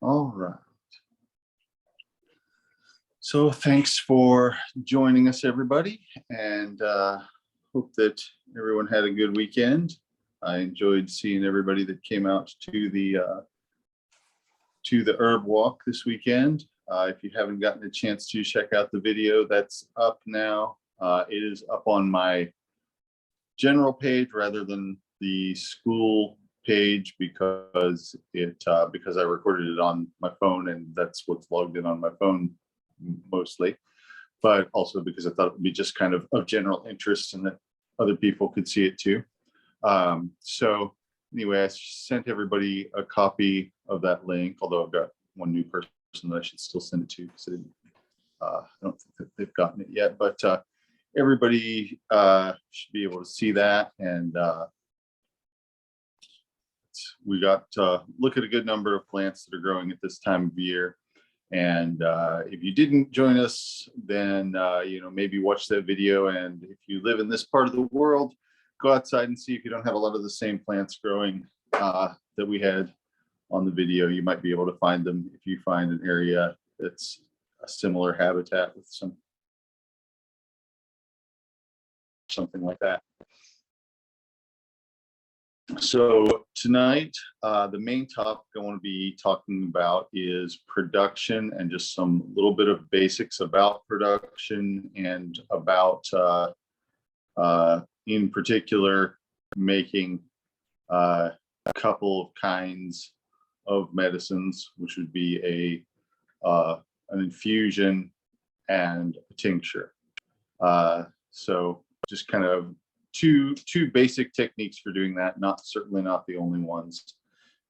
All right. So thanks for joining us, everybody, and hope that everyone had a good weekend. I enjoyed seeing everybody that came out to the herb walk this weekend. If you haven't gotten a chance to check out the video, that's up now. It is up on my general page rather than the school page because I recorded it on my phone, and that's what's logged in on my phone mostly, but also because I thought it would be just kind of general interest and that other people could see it too. So anyway, I sent everybody a copy of that link, although I've got one new person that I should still send it to because I don't think that they've gotten it yet, but everybody should be able to see that. And we got look at a good number of plants that are growing at this time of year. And if you didn't join us, then maybe watch that video. And if you live in this part of the world, go outside and see if you don't have a lot of the same plants growing that we had on the video. You might be able to find them if you find an area that's a similar habitat with something like that. So tonight, the main topic I want to be talking about is production and just some little bit of basics about production and about, in particular, making a couple of kinds of medicines, which would be an infusion and a tincture. So just kind of two basic techniques for doing that, certainly not the only ones.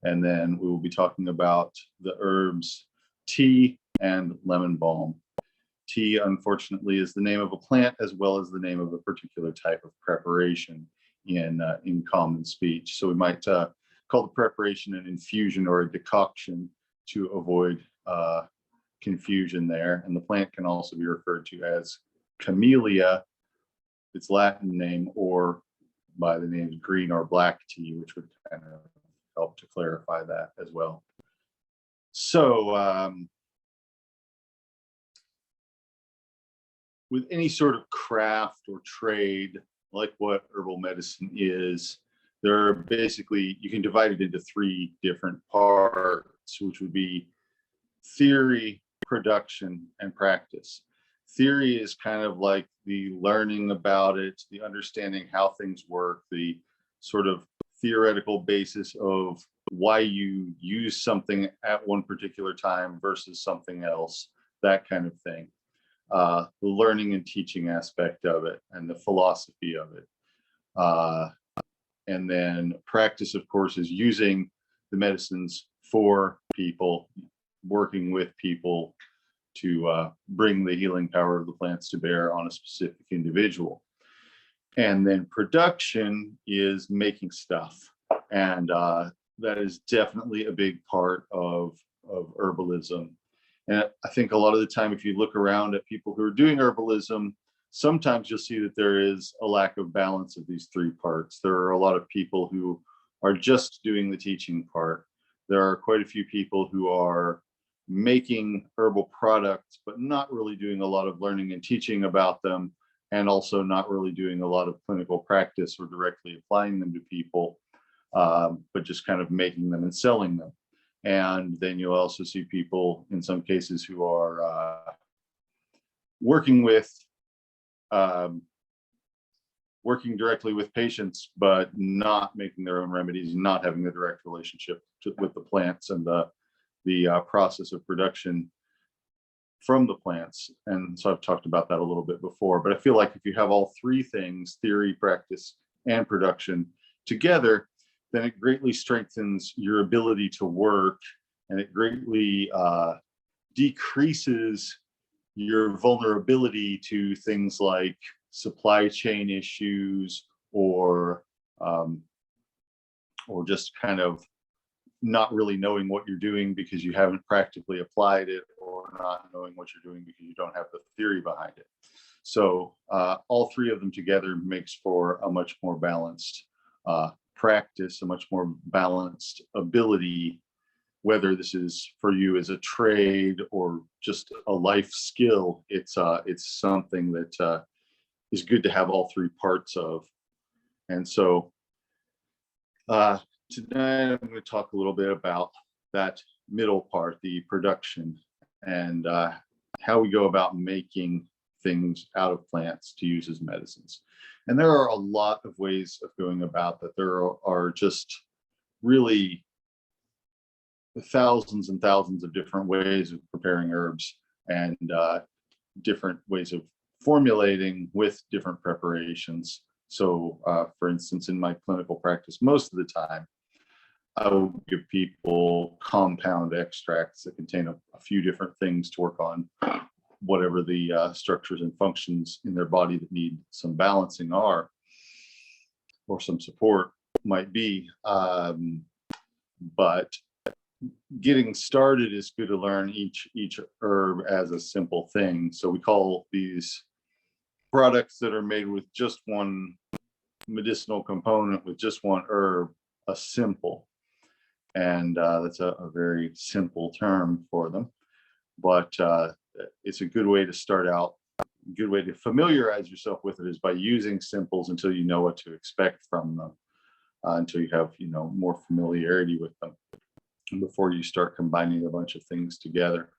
And then we will be talking about the herbs tea and lemon balm. Tea, unfortunately, is the name of a plant as well as the name of a particular type of preparation in common speech. So we might call the preparation an infusion or a decoction to avoid confusion there. And the plant can also be referred to as Camelia, its Latin name, or by the names green or black tea, which would kind of help to clarify that as well. So with any sort of craft or trade, like what herbal medicine is, there are basically, you can divide it into three different parts, which would be theory, production, and practice. Theory is kind of like the learning about it, the understanding how things work, the sort of theoretical basis of why you use something at one particular time versus something else, that kind of thing. The learning and teaching aspect of it and the philosophy of it. And then practice, of course, is using the medicines for people, working with people to bring the healing power of the plants to bear on a specific individual. And then production is making stuff. And that is definitely a big part of herbalism. And I think a lot of the time, if you look around at people who are doing herbalism, sometimes you'll see that there is a lack of balance of these three parts. There are a lot of people who are just doing the teaching part. There are quite a few people who are making herbal products, but not really doing a lot of learning and teaching about them, and also not really doing a lot of clinical practice or directly applying them to people, but just kind of making them and selling them. And then you'll also see people in some cases who are working directly with patients, but not making their own remedies, not having a direct relationship with the plants and the process of production from the plants. And so I've talked about that a little bit before, but I feel like if you have all three things, theory, practice, and production together, then it greatly strengthens your ability to work, and it greatly decreases your vulnerability to things like supply chain issues or just kind of not really knowing what you're doing because you haven't practically applied it, or not knowing what you're doing because you don't have the theory behind it. So all three of them together makes for a much more balanced practice, a much more balanced ability whether this is for you as a trade or just a life skill, it's something that is good to have all three parts of. And so tonight I'm going to talk a little bit about that middle part, the production, and how we go about making things out of plants to use as medicines. And there are a lot of ways of going about that. There are just really thousands and thousands of different ways of preparing herbs, and different ways of formulating with different preparations. So for instance, in my clinical practice, most of the time, I will give people compound extracts that contain a few different things to work on whatever the structures and functions in their body that need some balancing are, or some support might be. But getting started is good to learn each herb as a simple thing. So we call these products that are made with just one medicinal component, with just one herb, a simple. And that's a very simple term for them. But it's a good way to start out. A good way to familiarize yourself with it is by using simples until you know what to expect from them, until you have more familiarity with them, before you start combining a bunch of things together.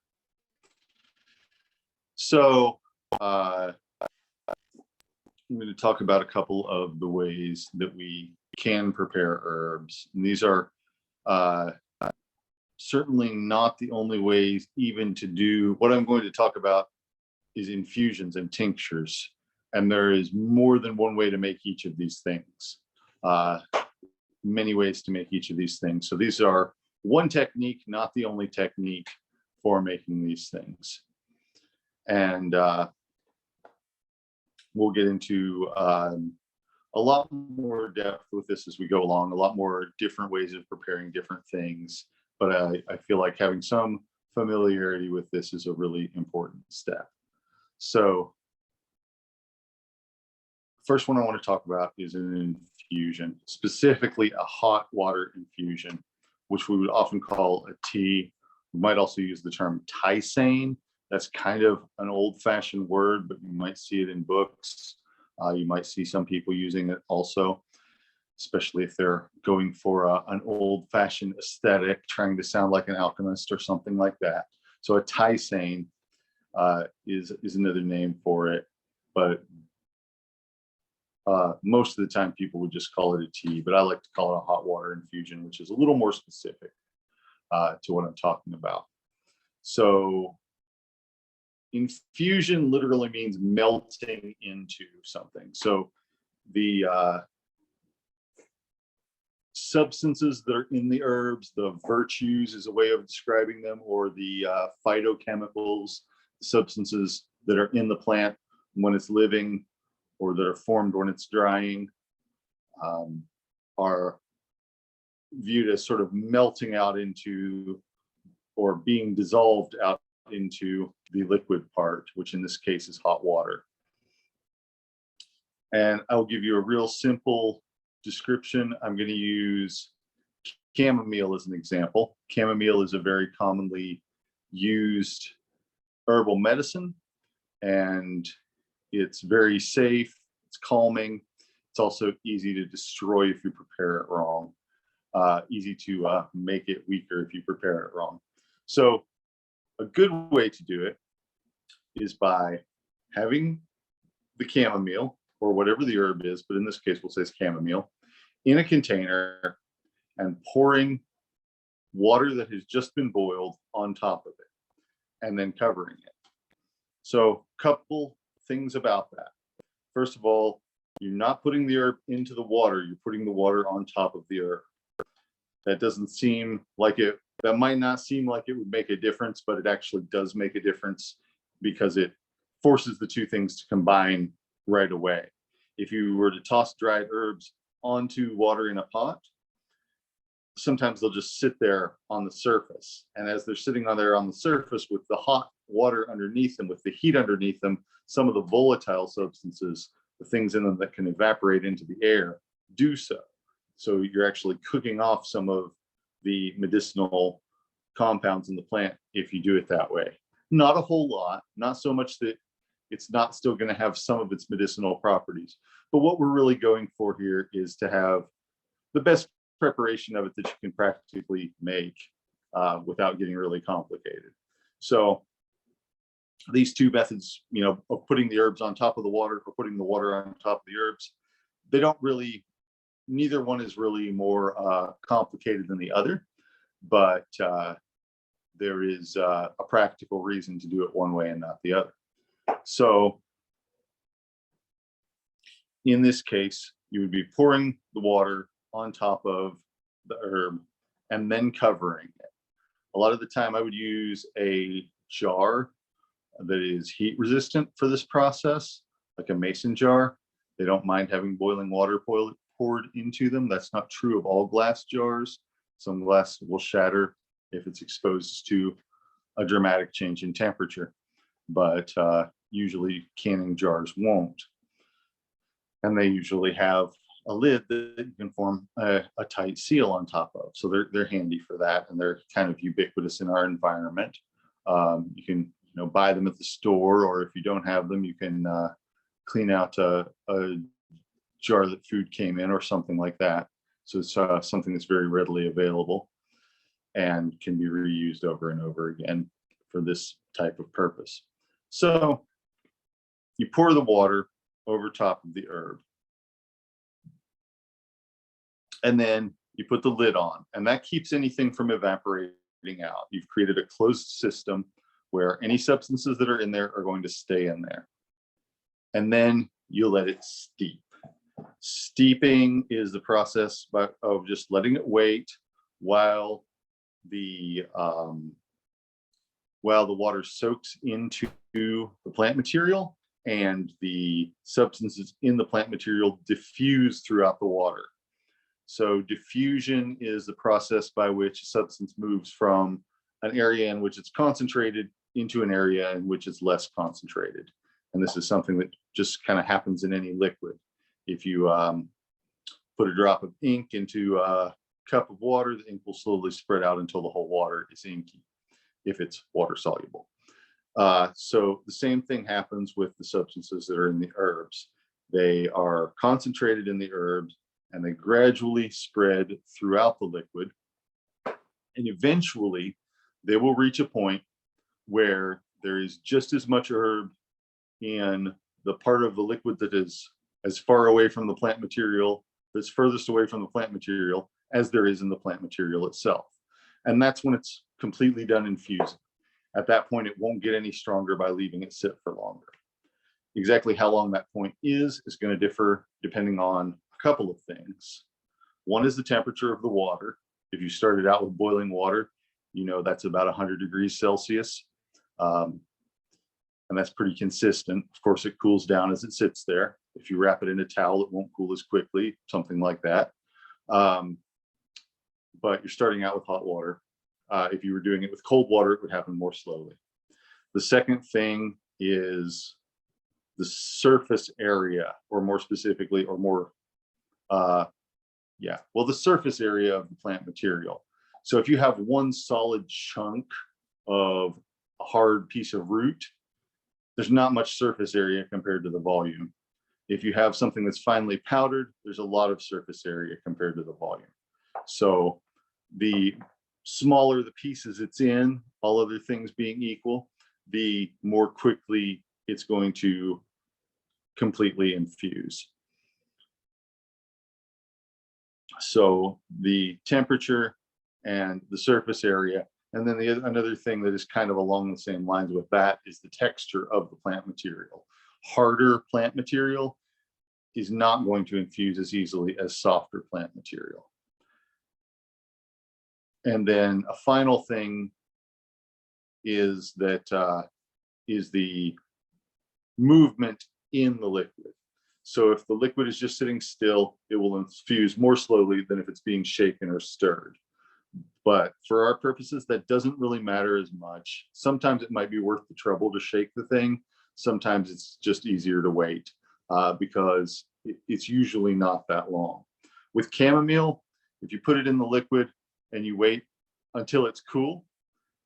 So I'm going to talk about a couple of the ways that we can prepare herbs. And these are certainly not the only ways even to do. What I'm going to talk about is infusions and tinctures. And there is more than one way to make each of these things. Many ways to make each of these things. So these are one technique, not the only technique for making these things. And we'll get into a lot more depth with this as we go along, a lot more different ways of preparing different things. But I feel like having some familiarity with this is a really important step. So first one I want to talk about is an infusion, specifically a hot water infusion, which we would often call a tea. We might also use the term tisane. That's kind of an old-fashioned word, but you might see it in books. You might see some people using it also, especially if they're going for an old-fashioned aesthetic, trying to sound like an alchemist or something like that. So a tisane is another name for it, but most of the time people would just call it a tea, but I like to call it a hot water infusion, which is a little more specific to what I'm talking about. So infusion literally means melting into something. So the substances that are in the herbs, the virtues is a way of describing them, or the phytochemicals, substances that are in the plant when it's living, or that are formed when it's drying, are viewed as sort of melting out into, or being dissolved out into the liquid part, which in this case is hot water. And I'll give you a real simple description. I'm going to use chamomile as an example. Chamomile is a very commonly used herbal medicine, and it's very safe, it's calming, it's also easy to destroy if you prepare it wrong, easy to make it weaker if you prepare it wrong. So a good way to do it is by having the chamomile, or whatever the herb is, but in this case we'll say it's chamomile, in a container and pouring water that has just been boiled on top of it, and then covering it. So a couple things about that. First of all, you're not putting the herb into the water, you're putting the water on top of the herb. That doesn't seem like it, that might not seem like it would make a difference, but it actually does make a difference, because it forces the two things to combine right away. If you were to toss dried herbs onto water in a pot, sometimes they'll just sit there on the surface. And as they're sitting on there on the surface with the hot water underneath them, with the heat underneath them, some of the volatile substances, the things in them that can evaporate into the air, do so. So you're actually cooking off some of the medicinal compounds in the plant if you do it that way. Not a whole lot, not so much that it's not still going to have some of its medicinal properties. But what we're really going for here is to have the best preparation of it that you can practically make without getting really complicated. So these two methods, you know, of putting the herbs on top of the water or putting the water on top of the herbs, they don't really, neither one is really more complicated than the other, but there is a practical reason to do it one way and not the other. So in this case, you would be pouring the water on top of the herb and then covering it. A lot of the time I would use a jar that is heat resistant for this process, like a mason jar. They don't mind having boiling water poured into them. That's not true of all glass jars. Some glass will shatter if it's exposed to a dramatic change in temperature, but usually canning jars won't. And they usually have a lid that you can form a tight seal on top of. So they're handy for that, and they're kind of ubiquitous in our environment. You can buy them at the store, or if you don't have them, you can clean out a jar that food came in or something like that. So it's something that's very readily available and can be reused over and over again for this type of purpose. So you pour the water over top of the herb, and then you put the lid on, and that keeps anything from evaporating out. You've created a closed system where any substances that are in there are going to stay in there. And then you let it steep. Steeping is the process of just letting it wait while the water soaks into the plant material and the substances in the plant material diffuse throughout the water. So diffusion is the process by which a substance moves from an area in which it's concentrated into an area in which it's less concentrated. And this is something that just kind of happens in any liquid. If you put a drop of ink into a cup of water, the ink will slowly spread out until the whole water is inky, if it's water soluble. So the same thing happens with the substances that are in the herbs. They are concentrated in the herbs, and they gradually spread throughout the liquid. And eventually, they will reach a point where there is just as much herb in the part of the liquid that is as far away from the plant material, that's furthest away from the plant material, as there is in the plant material itself. And that's when it's completely done infusing. At that point, it won't get any stronger by leaving it sit for longer. Exactly how long that point is going to differ depending on a couple of things. One is the temperature of the water. If you started out with boiling water, that's about 100 degrees Celsius. And that's pretty consistent. Of course, it cools down as it sits there. If you wrap it in a towel, it won't cool as quickly, something like that. But you're starting out with hot water. If you were doing it with cold water, it would happen more slowly. The second thing is the surface area, or more specifically, the surface area of the plant material. So if you have one solid chunk of a hard piece of root, there's not much surface area compared to the volume. If you have something that's finely powdered, there's a lot of surface area compared to the volume. So the smaller the pieces it's in, all other things being equal, the more quickly it's going to completely infuse. So the temperature and the surface area, and then another thing that is kind of along the same lines with that is the texture of the plant material. Harder plant material is not going to infuse as easily as softer plant material. And then a final thing is that is the movement in the liquid. So if the liquid is just sitting still, it will infuse more slowly than if it's being shaken or stirred. But for our purposes, that doesn't really matter as much. Sometimes it might be worth the trouble to shake the thing. Sometimes it's just easier to wait because it's usually not that long. With chamomile, if you put it in the liquid and you wait until it's cool,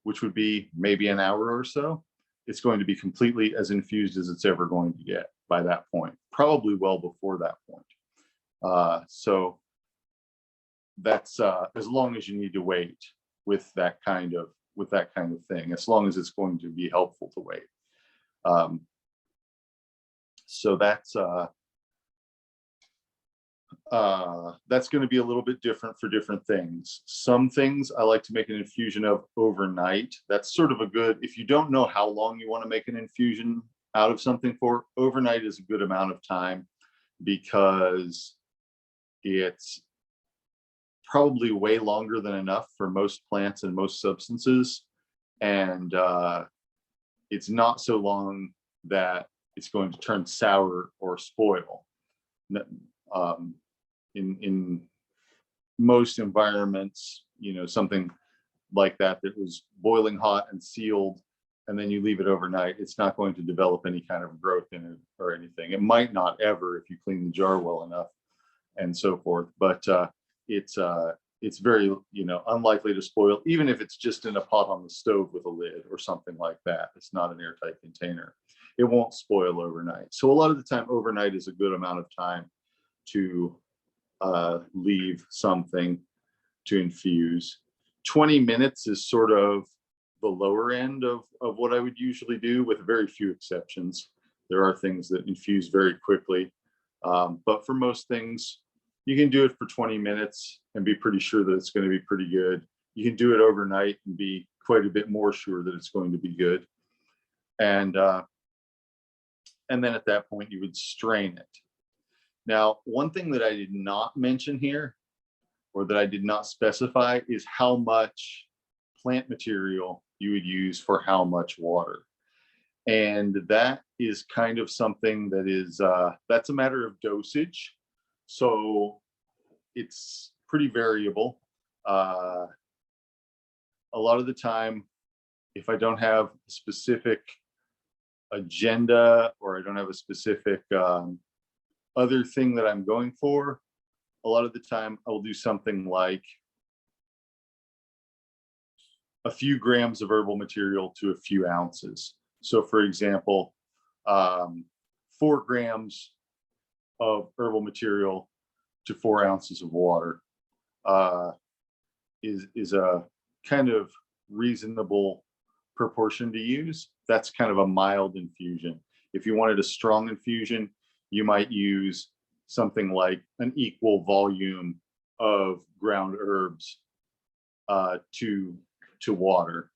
which would be maybe an hour or so, it's going to be completely as infused as it's ever going to get by that point, probably well before that point. So that's as long as you need to wait with that kind of thing, as long as it's going to be helpful to wait. So that's going to be a little bit different for different things. Some things I like to make an infusion of overnight. That's sort of a good, if you don't know how long you want to make an infusion out of something for, overnight is a good amount of time, because it's probably way longer than enough for most plants and most substances. And it's not so long that it's going to turn sour or spoil. In most environments, something like that was boiling hot and sealed, and then you leave it overnight, it's not going to develop any kind of growth in it or anything. It might not ever if you clean the jar well enough and so forth, but it's very, unlikely to spoil, even if it's just in a pot on the stove with a lid or something like that. It's not an airtight container. It won't spoil overnight. So a lot of the time, overnight is a good amount of time to leave something to infuse. 20 minutes is sort of the lower end of what I would usually do, with very few exceptions. There are things that infuse very quickly, but for most things, you can do it for 20 minutes and be pretty sure that it's going to be pretty good. You can do it overnight and be quite a bit more sure that it's going to be good. And then at that point, you would strain it. Now, one thing that I did not mention here, or that I did not specify, is how much plant material you would use for how much water. And that is kind of something that is, that's a matter of dosage. So it's pretty variable. A lot of the time, if I don't have a specific agenda, or I don't have a specific other thing that I'm going for, a lot of the time I'll do something like a few grams of herbal material to a few ounces. So for example, 4 grams of herbal material to 4 ounces of water is a kind of reasonable proportion to use. That's kind of a mild infusion. If you wanted a strong infusion, you might use something like an equal volume of ground herbs to water.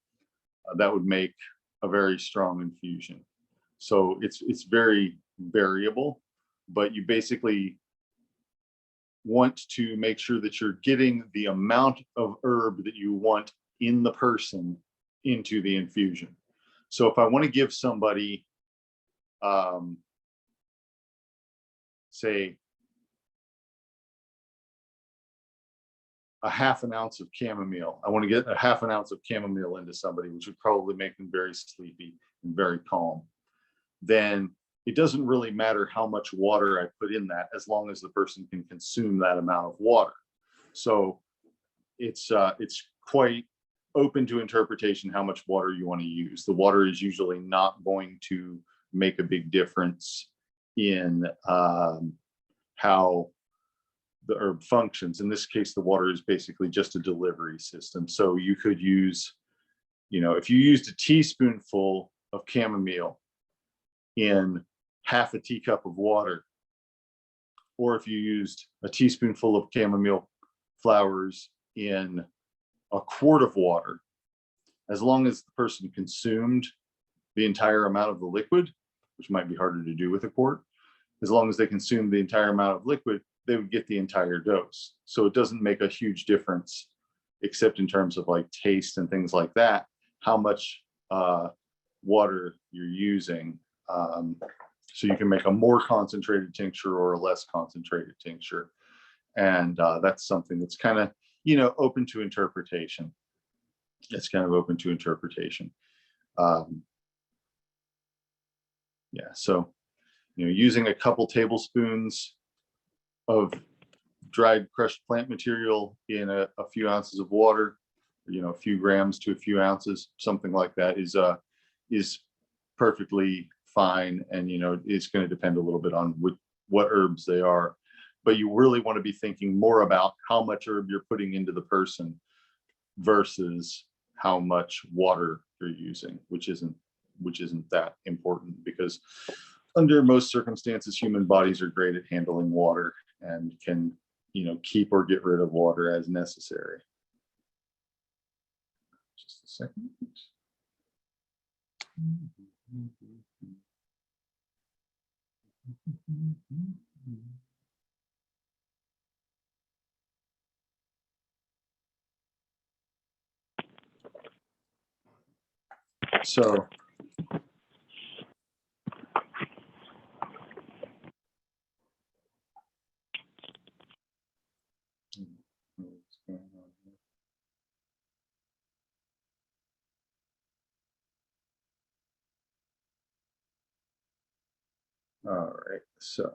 That would make a very strong infusion. So it's very variable, but you basically want to make sure that you're getting the amount of herb that you want in the person into the infusion. So if I want to give somebody, say, a half an ounce of chamomile, I want to get a half an ounce of chamomile into somebody, which would probably make them very sleepy and very calm, then it doesn't really matter how much water I put in that, as long as the person can consume that amount of water. So it's quite open to interpretation how much water you want to use. The water is usually not going to make a big difference in how the herb functions. In this case, the water is basically just a delivery system. So you could use, if you used a teaspoonful of chamomile in half a teacup of water, or if you used a teaspoonful of chamomile flowers in a quart of water, as long as the person consumed the entire amount of the liquid, which might be harder to do with a quart, as long as they consumed the entire amount of liquid, they would get the entire dose. So it doesn't make a huge difference, except in terms of like taste and things like that, how much water you're using. So you can make a more concentrated tincture or a less concentrated tincture. And that's something that's kind of, open to interpretation. It's kind of open to interpretation. Yeah, so, using a couple tablespoons of dried crushed plant material in a few ounces of water a few grams to a few ounces, something like that is perfectly fine. And, it's going to depend a little bit on what herbs they are, but you really want to be thinking more about how much herb you're putting into the person versus how much water you're using, which isn't that important, because under most circumstances, human bodies are great at handling water and can, keep or get rid of water as necessary. Just a second. So all right, so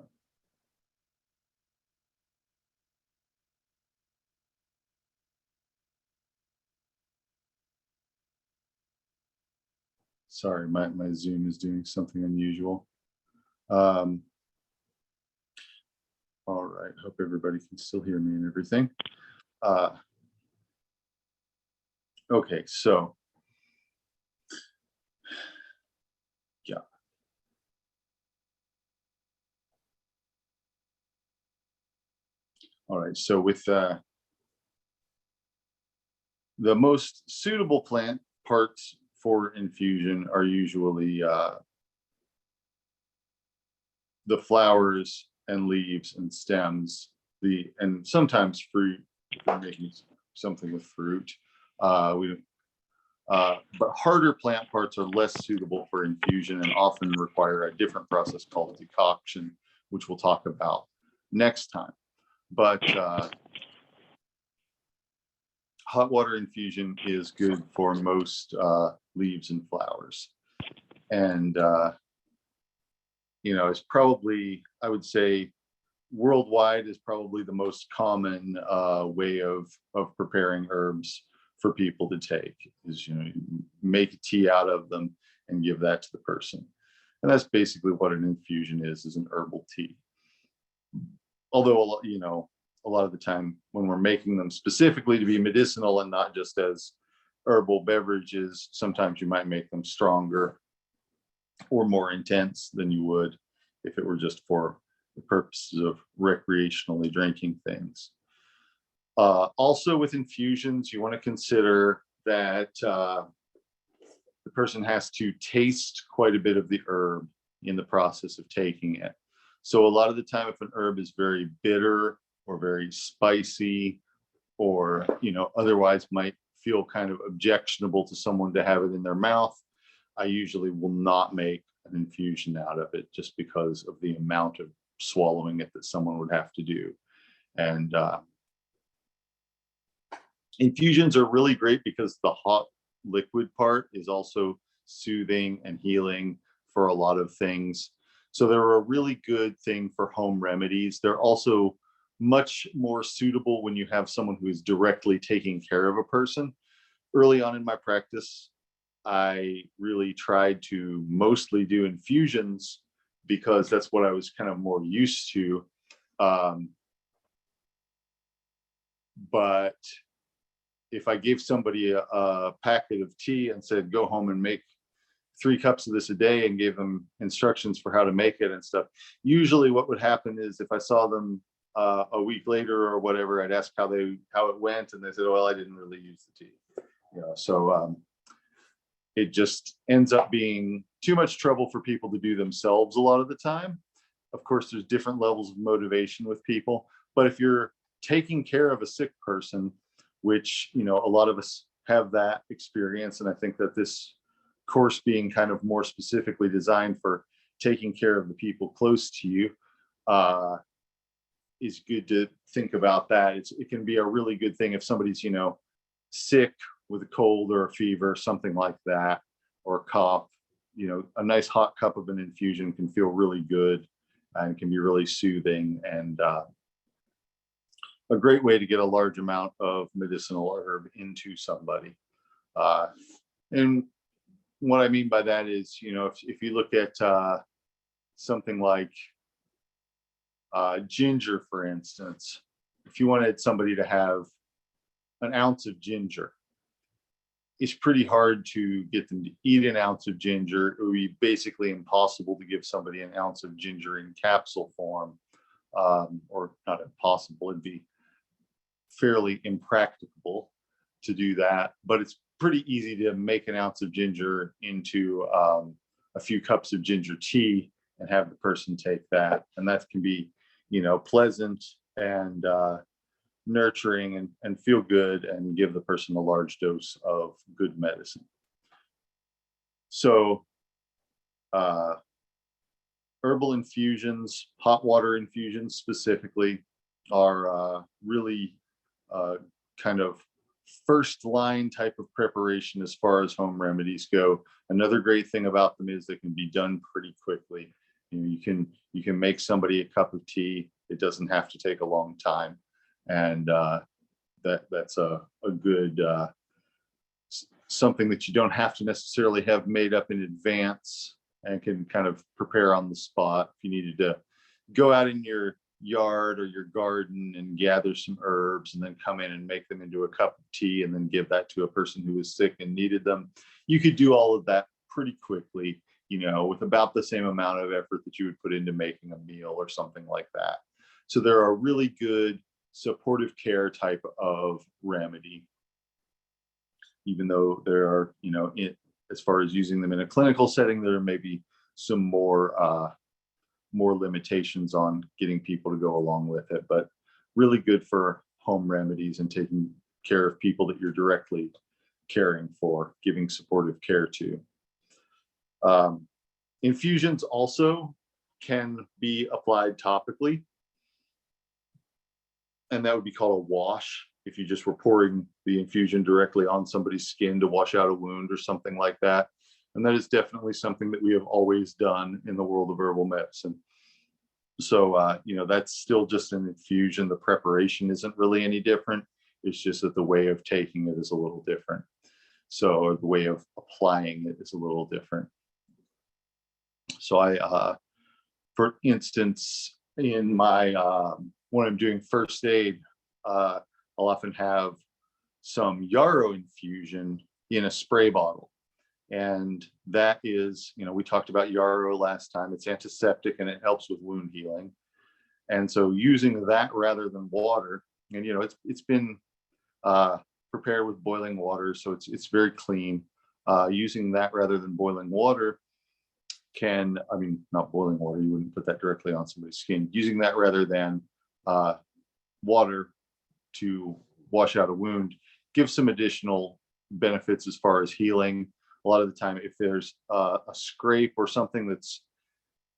sorry, my Zoom is doing something unusual. All right, hope everybody can still hear me and everything. Okay, so yeah. All right, so with the most suitable plant parts for infusion are usually the flowers and leaves and stems, and sometimes fruit, if you're making something with fruit. But harder plant parts are less suitable for infusion and often require a different process called decoction, which we'll talk about next time. But hot water infusion is good for most leaves and flowers. And, it's probably, I would say, worldwide is probably the most common way of preparing herbs for people to take, is, make a tea out of them and give that to the person. And that's basically what an infusion is an herbal tea. Although, a lot of the time when we're making them specifically to be medicinal and not just as herbal beverages, sometimes you might make them stronger or more intense than you would if it were just for the purposes of recreationally drinking things. Also with infusions, you want to consider that the person has to taste quite a bit of the herb in the process of taking it. So a lot of the time, if an herb is very bitter or very spicy, or otherwise might feel kind of objectionable to someone to have it in their mouth, I usually will not make an infusion out of it, just because of the amount of swallowing it that someone would have to do. And infusions are really great because the hot liquid part is also soothing and healing for a lot of things. So they're a really good thing for home remedies. They're also much more suitable when you have someone who is directly taking care of a person. Early on in my practice, I really tried to mostly do infusions because that's what I was kind of more used to. But if I gave somebody a packet of tea and said, go home and make 3 cups of this a day, and gave them instructions for how to make it and stuff, usually what would happen is if I saw them a week later or whatever, I'd ask how it went, and they said, well, I didn't really use the tea. So it just ends up being too much trouble for people to do themselves a lot of the time. Of course, there's different levels of motivation with people, but if you're taking care of a sick person, which, a lot of us have that experience, and I think that this course being kind of more specifically designed for taking care of the people close to you, is good to think about that. It can be a really good thing if somebody's, sick with a cold or a fever, something like that, or a cough. A nice hot cup of an infusion can feel really good and can be really soothing. And a great way to get a large amount of medicinal herb into somebody. And what I mean by that is, if you look at something like ginger, for instance, if you wanted somebody to have an ounce of ginger, it's pretty hard to get them to eat an ounce of ginger. It would be basically impossible to give somebody an ounce of ginger in capsule form, or not impossible, it'd be fairly impracticable to do that. But it's pretty easy to make an ounce of ginger into a few cups of ginger tea and have the person take that. And that can be, pleasant and nurturing and feel good and give the person a large dose of good medicine. So herbal infusions, hot water infusions specifically, are really kind of first line type of preparation as far as home remedies go. Another great thing about them is they can be done pretty quickly. You can make somebody a cup of tea. It doesn't have to take a long time. And that's a good something that you don't have to necessarily have made up in advance and can kind of prepare on the spot. If you needed to go out in your yard or your garden and gather some herbs and then come in and make them into a cup of tea and then give that to a person who was sick and needed them, you could do all of that pretty quickly, with about the same amount of effort that you would put into making a meal or something like that. So there are really good supportive care type of remedy, even though there are, as far as using them in a clinical setting, there may be some more limitations on getting people to go along with it, but really good for home remedies and taking care of people that you're directly caring for, giving supportive care to. Infusions also can be applied topically, and that would be called a wash. If you just were pouring the infusion directly on somebody's skin to wash out a wound or something like that. And that is definitely something that we have always done in the world of herbal medicine. So, that's still just an infusion. The preparation isn't really any different. It's just that the way of taking it is a little different. So the way of applying it is a little different. So for instance, in my, when I'm doing first aid, I'll often have some yarrow infusion in a spray bottle. And that is, we talked about yarrow last time. It's antiseptic and it helps with wound healing. And so using that rather than water, and it's been prepared with boiling water, so it's very clean. Using that rather than boiling water not boiling water, you wouldn't put that directly on somebody's skin. Using that rather than water to wash out a wound gives some additional benefits as far as healing. A lot of the time, if there's a scrape or something that's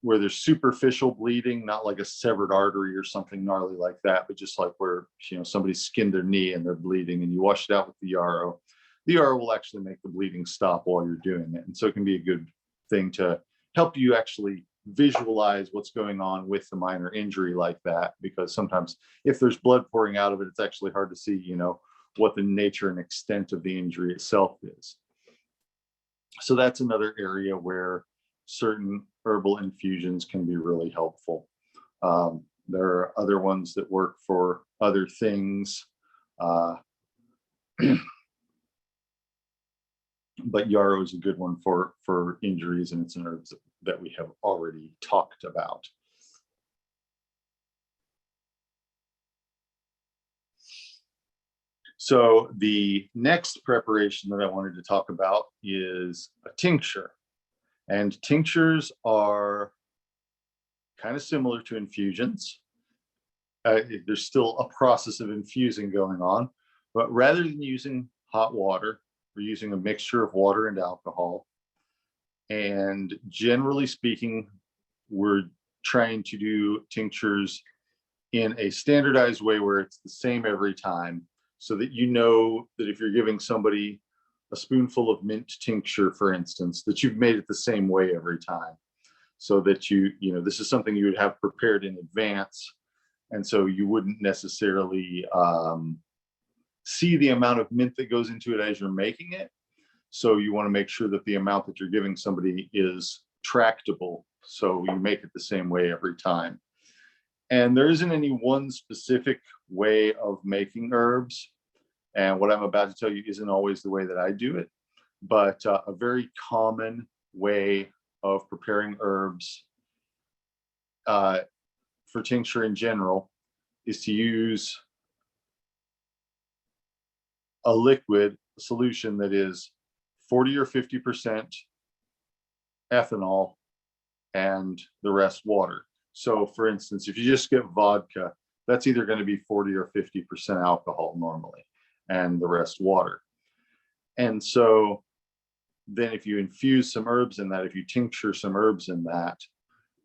where there's superficial bleeding, not like a severed artery or something gnarly like that, but just like where somebody skinned their knee and they're bleeding, and you wash it out with the yarrow will actually make the bleeding stop while you're doing it. And so it can be a good thing to help you actually visualize what's going on with the minor injury like that, because sometimes if there's blood pouring out of it, it's actually hard to see, what the nature and extent of the injury itself is. So that's another area where certain herbal infusions can be really helpful. There are other ones that work for other things. But yarrow is a good one for injuries, and it's an herb that we have already talked about. So the next preparation that I wanted to talk about is a tincture. And tinctures are kind of similar to infusions. There's still a process of infusing going on, but rather than using hot water, we're using a mixture of water and alcohol. And generally speaking, we're trying to do tinctures in a standardized way where it's the same every time, so that that if you're giving somebody a spoonful of mint tincture, for instance, that you've made it the same way every time, so that this is something you would have prepared in advance. And so you wouldn't necessarily see the amount of mint that goes into it as you're making it. So you want to make sure that the amount that you're giving somebody is tractable. So you make it the same way every time. And there isn't any one specific way of making herbs. And what I'm about to tell you isn't always the way that I do it, but a very common way of preparing herbs for tincture in general is to use a liquid solution that is 40 or 50% ethanol and the rest water. So for instance, if you just get vodka, that's either going to be 40 or 50% alcohol normally, and the rest water. And so then if you infuse some herbs in that, if you tincture some herbs in that,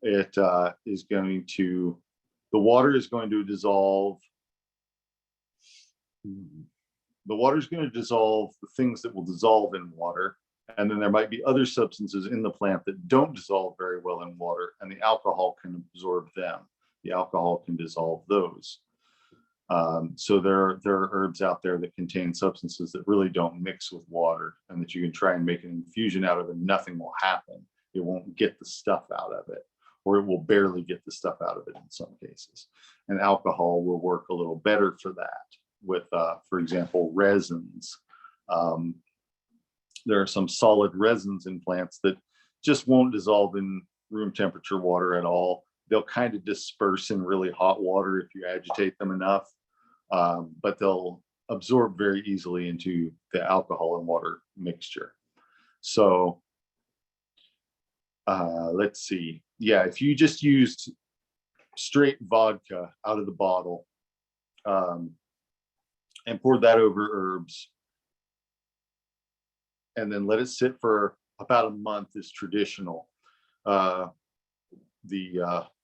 it is going to, the water is going to dissolve. The water is going to dissolve the things that will dissolve in water. And then there might be other substances in the plant that don't dissolve very well in water, and the alcohol can absorb them. The alcohol can dissolve those. So there are herbs out there that contain substances that really don't mix with water, and that you can try and make an infusion out of, and nothing will happen. It won't get the stuff out of it, or it will barely get the stuff out of it in some cases. And alcohol will work a little better for that with, for example, resins. There are some solid resins in plants that just won't dissolve in room temperature water at all. They'll kind of disperse in really hot water if you agitate them enough, but they'll absorb very easily into the alcohol and water mixture. So let's see. Yeah, if you just used straight vodka out of the bottle and poured that over herbs, and then let it sit for about a month is traditional. The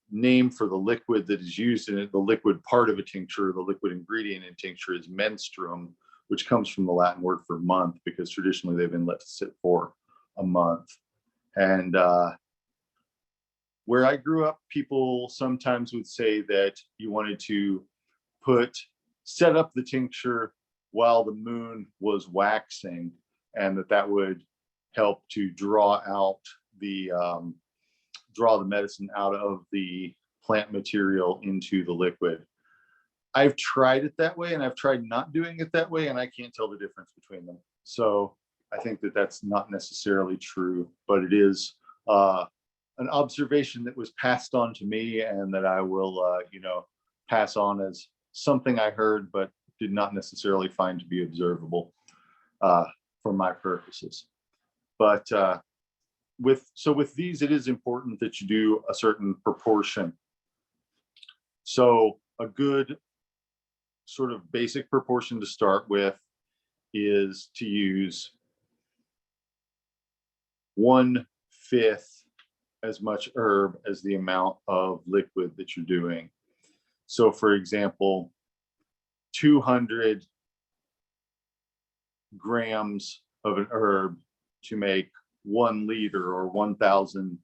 name for the liquid that is used in it, the liquid part of a tincture, the liquid ingredient in tincture, is menstruum, which comes from the Latin word for month, because traditionally they've been let to sit for a month. And where I grew up, people sometimes would say that you wanted to set up the tincture while the moon was waxing, and that would help to draw the medicine out of the plant material into the liquid. I've tried it that way, and I've tried not doing it that way, and I can't tell the difference between them. So I think that that's not necessarily true, but it is an observation that was passed on to me, and that I will, pass on as something I heard, but did not necessarily find to be observable for my purposes. But with these, it is important that you do a certain proportion. So a good sort of basic proportion to start with is to use 1/5 as much herb as the amount of liquid that you're doing. So for example, 200 grams of an herb to make 1 liter or 1,000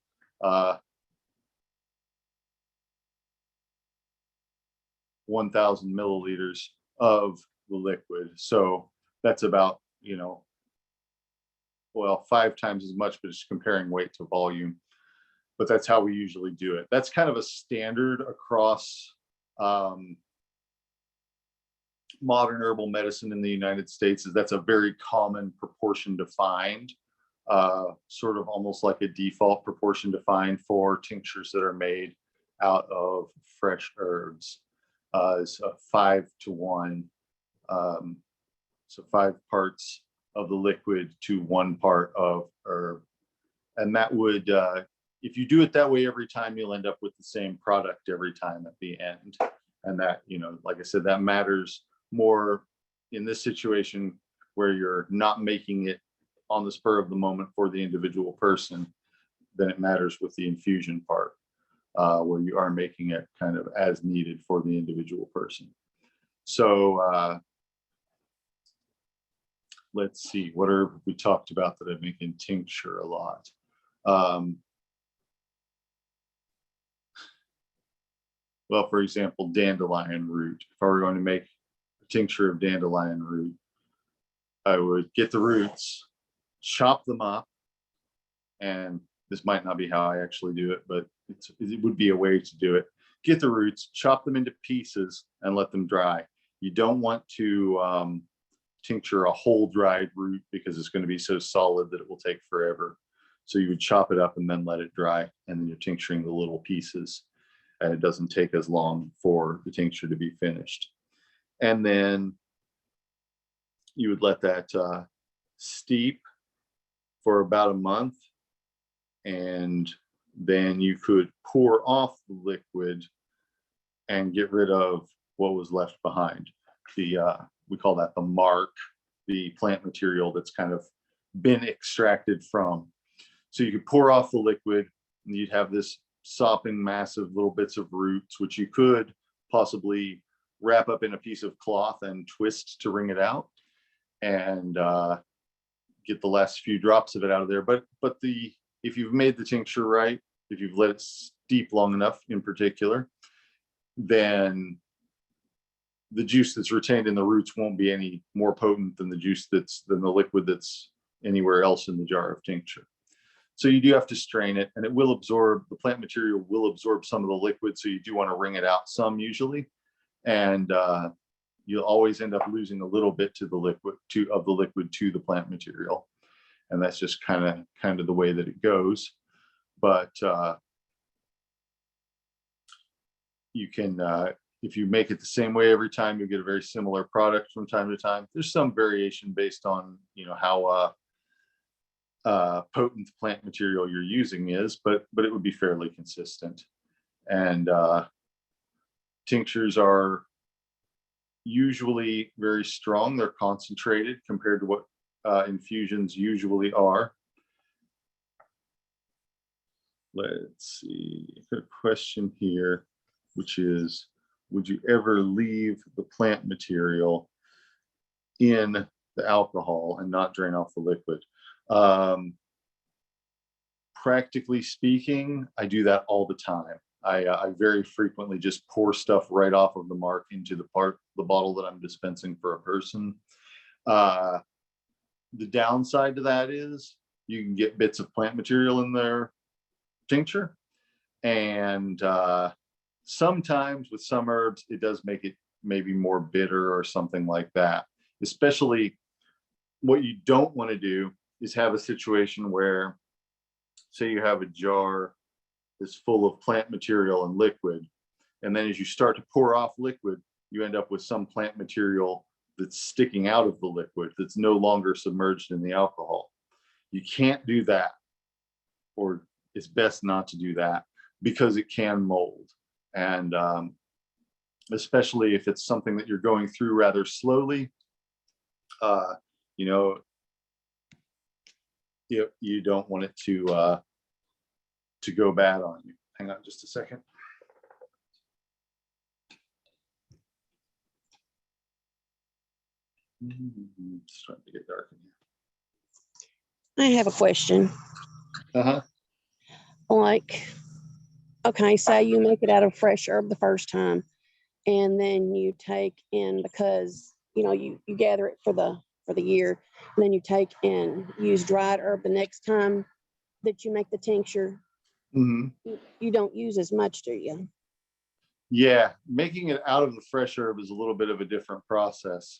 milliliters of the liquid. So that's about, 5 times as much, but it's comparing weight to volume. But that's how we usually do it. That's kind of a standard across modern herbal medicine in the United States. That's a very common proportion to find, sort of almost like a default proportion to find for tinctures that are made out of fresh herbs. It's a 5-to-1. So 5 parts of the liquid to 1 part of herb. And that would, if you do it that way every time, you'll end up with the same product every time at the end. And that, like I said, that matters more in this situation where you're not making it on the spur of the moment for the individual person than it matters with the infusion part, where you are making it kind of as needed for the individual person. So let's see, what herb we talked about that I make in tincture a lot. Well, for example, dandelion root. If I were going to make a tincture of dandelion root, I would get the roots, chop them up, and this might not be how I actually do it, but it would be a way to do it. Get the roots, chop them into pieces, and let them dry. You don't want to tincture a whole dried root because it's going to be so solid that it will take forever. So you would chop it up and then let it dry, and then you're tincturing the little pieces, and it doesn't take as long for the tincture to be finished. And then you would let that steep for about a month, and then you could pour off the liquid and get rid of what was left behind. We call that the mark, the plant material that's kind of been extracted from. So you could pour off the liquid, and you'd have this sopping massive little bits of roots, which you could possibly wrap up in a piece of cloth and twist to wring it out, and get the last few drops of it out of there. But if you've made the tincture right, if you've let it steep long enough in particular, then the juice that's retained in the roots won't be any more potent than the liquid that's anywhere else in the jar of tincture. So you do have to strain it, and it will absorb, the plant material will absorb some of the liquid, so you do want to wring it out some usually, and you'll always end up losing a little bit of the liquid to the plant material, and that's just kind of the way that it goes. But you can, if you make it the same way every time, you get a very similar product from time to time. There's some variation based on how potent plant material you're using is, but it would be fairly consistent. And tinctures are usually very strong. They're concentrated compared to what infusions usually are. Let's see, a question here, which is, would you ever leave the plant material in the alcohol and not drain off the liquid? Practically speaking, I do that all the time. I very frequently just pour stuff right off of the mark into the bottle that I'm dispensing for a person. The downside to that is you can get bits of plant material in their tincture, and sometimes with some herbs it does make it maybe more bitter or something like that. Especially, what you don't want to do is have a situation where, say you have a jar that's full of plant material and liquid, and then as you start to pour off liquid, you end up with some plant material that's sticking out of the liquid that's no longer submerged in the alcohol. You can't do that, or it's best not to do that, because it can mold. And especially if it's something that you're going through rather slowly, you don't want it to go bad on you. Hang on just a second. It's starting to get dark in here. I have a question. Like, okay, say you make it out of fresh herb the first time, and then you take in, because you gather it for the year, and then you take and use dried herb the next time that you make the tincture. You don't use as much, do you? Yeah, making it out of the fresh herb is a little bit of a different process.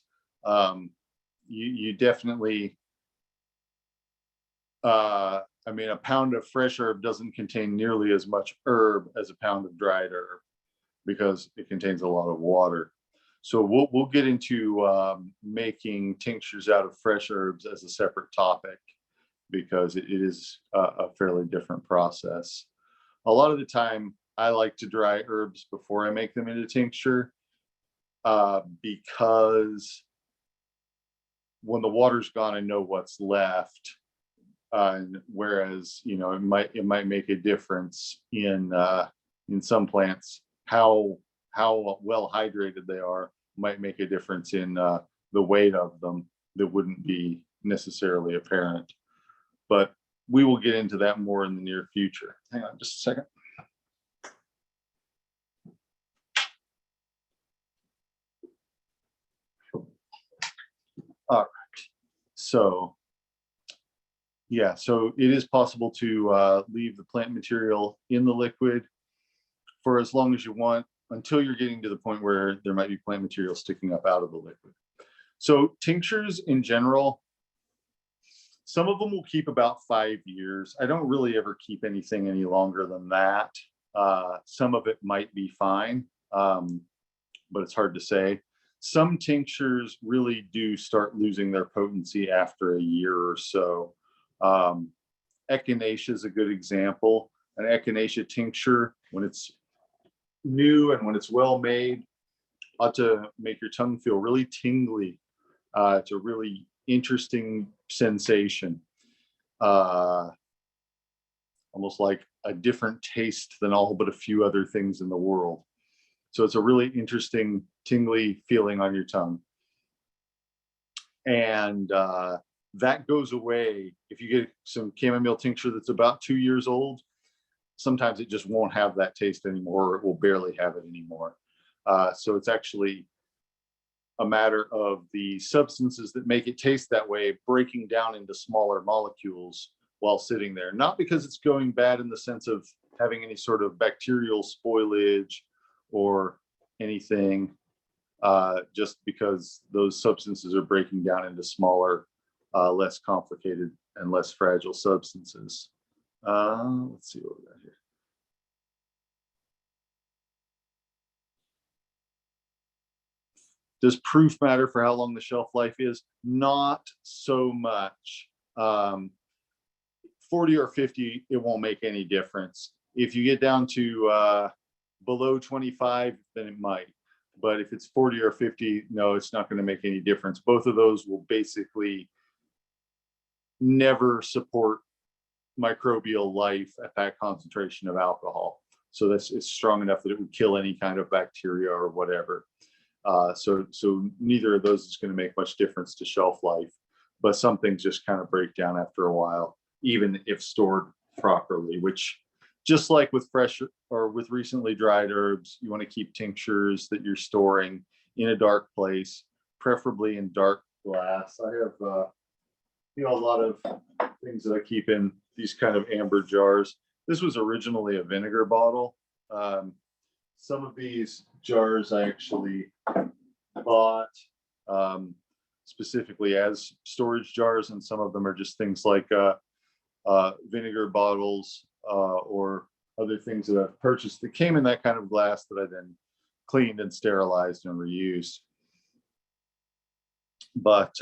You definitely, a pound of fresh herb doesn't contain nearly as much herb as a pound of dried herb, because it contains a lot of water. So we'll get into making tinctures out of fresh herbs as a separate topic, because it is a fairly different process. A lot of the time, I like to dry herbs before I make them into tincture, because when the water's gone, I know what's left. Whereas, it might make a difference in some plants. How well hydrated they are might make a difference in the weight of them that wouldn't be necessarily apparent. But we will get into that more in the near future. Hang on just a second. All right. So, yeah, so it is possible to leave the plant material in the liquid for as long as you want until you're getting to the point where there might be plant material sticking up out of the liquid. So tinctures in general, some of them will keep about 5 years. I don't really ever keep anything any longer than that. Some of it might be fine, but it's hard to say. Some tinctures really do start losing their potency after a year or so. Echinacea is a good example. An echinacea tincture, when it's new and when it's well made, ought to make your tongue feel really tingly. It's a really interesting sensation, almost like a different taste than all but a few other things in the world. So it's a really interesting tingly feeling on your tongue. And that goes away if you get some chamomile tincture that's about 2 years old. Sometimes it just won't have that taste anymore, or it will barely have it anymore. So it's actually a matter of the substances that make it taste that way breaking down into smaller molecules while sitting there. Not because it's going bad in the sense of having any sort of bacterial spoilage or anything, just because those substances are breaking down into smaller, less complicated and less fragile substances. Let's see what we got here. Does proof matter for how long the shelf life is? Not so much. 40 or 50, it won't make any difference. If you get down to below 25, then it might. But if it's 40 or 50, no, it's not going to make any difference. Both of those will basically never support microbial life at that concentration of alcohol. So it's strong enough that it would kill any kind of bacteria or whatever. So neither of those is going to make much difference to shelf life, but some things just kind of break down after a while, even if stored properly, which, just like with fresh or with recently dried herbs, you want to keep tinctures that you're storing in a dark place, preferably in dark glass. I have a lot of things that I keep in these kind of amber jars. This was originally a vinegar bottle. Some of these jars I actually bought specifically as storage jars, and some of them are just things like vinegar bottles or other things that I've purchased that came in that kind of glass that I then cleaned and sterilized and reused. But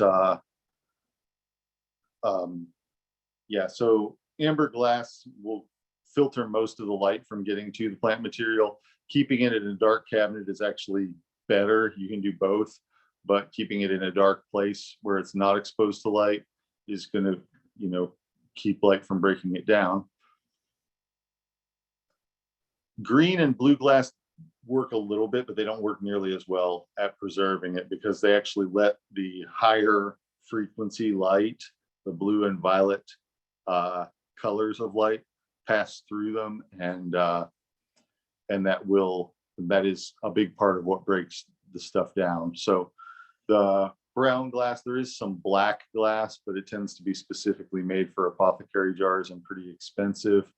yeah, so amber glass will filter most of the light from getting to the plant material. Keeping it in a dark cabinet is actually better. You can do both, but keeping it in a dark place where it's not exposed to light is going to, keep light from breaking it down. Green and blue glass work a little bit, but they don't work nearly as well at preserving it because they actually let the higher frequency light, the blue and violet colors of light, pass through them, and that is a big part of what breaks the stuff down. So the brown glass, there is some black glass, but it tends to be specifically made for apothecary jars and pretty expensive.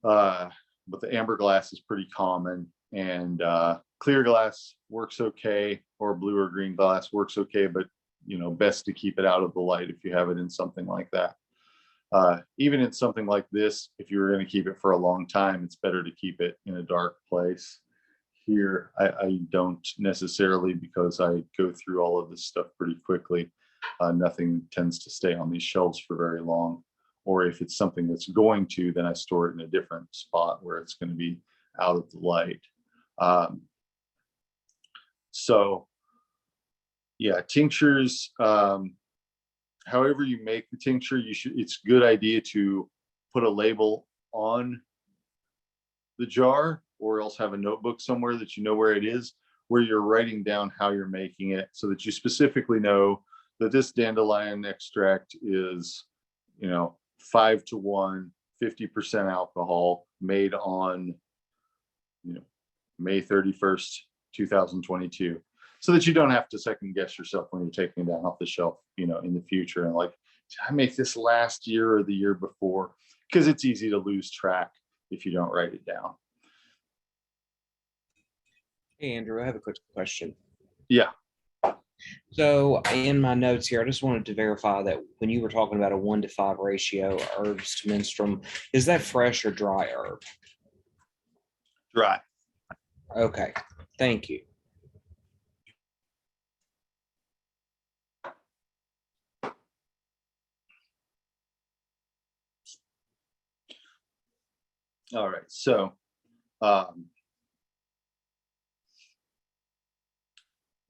But the amber glass is pretty common, and clear glass works okay, or blue or green glass works okay, but best to keep it out of the light if you have it in something like that. Even in something like this, if you're going to keep it for a long time, it's better to keep it in a dark place. Here, I don't necessarily, because I go through all of this stuff pretty quickly. Nothing tends to stay on these shelves for very long. Or if it's something that's going to, then I store it in a different spot where it's going to be out of the light. So yeah, tinctures, however you make the tincture, it's a good idea to put a label on the jar, or else have a notebook somewhere that you know where it is, where you're writing down how you're making it, so that you specifically know that this dandelion extract is 5-to-1, 50% alcohol, made on May 31st, 2022. so that you don't have to second guess yourself when you're taking it down off the shelf, you know, in the future. And like, did I make this last year or the year before? Because it's easy to lose track if you don't write it down. Hey, Andrew, I have a quick question. Yeah. So in my notes here, I just wanted to verify that when you were talking about a 1-to-5 ratio herbs to menstruum, is that fresh or dry herb? Dry. Okay, thank you. All right. So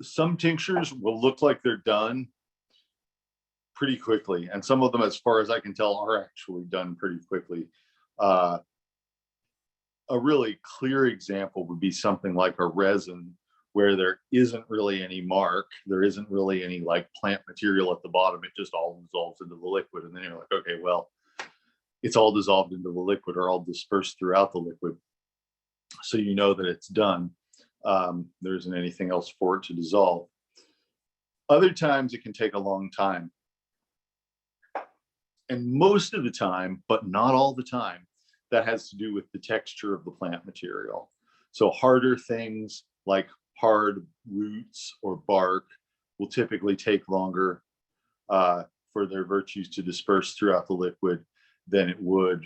some tinctures will look like they're done pretty quickly, and some of them, as far as I can tell, are actually done pretty quickly. A really clear example would be something like a resin, where there isn't really any mark, there isn't really any like plant material at the bottom, it just all dissolves into the liquid. And then you're like, okay, well, it's all dissolved into the liquid or all dispersed throughout the liquid. So you know that it's done. There isn't anything else for it to dissolve. Other times it can take a long time. And most of the time, but not all the time, that has to do with the texture of the plant material. So harder things like hard roots or bark will typically take longer for their virtues to disperse throughout the liquid than it would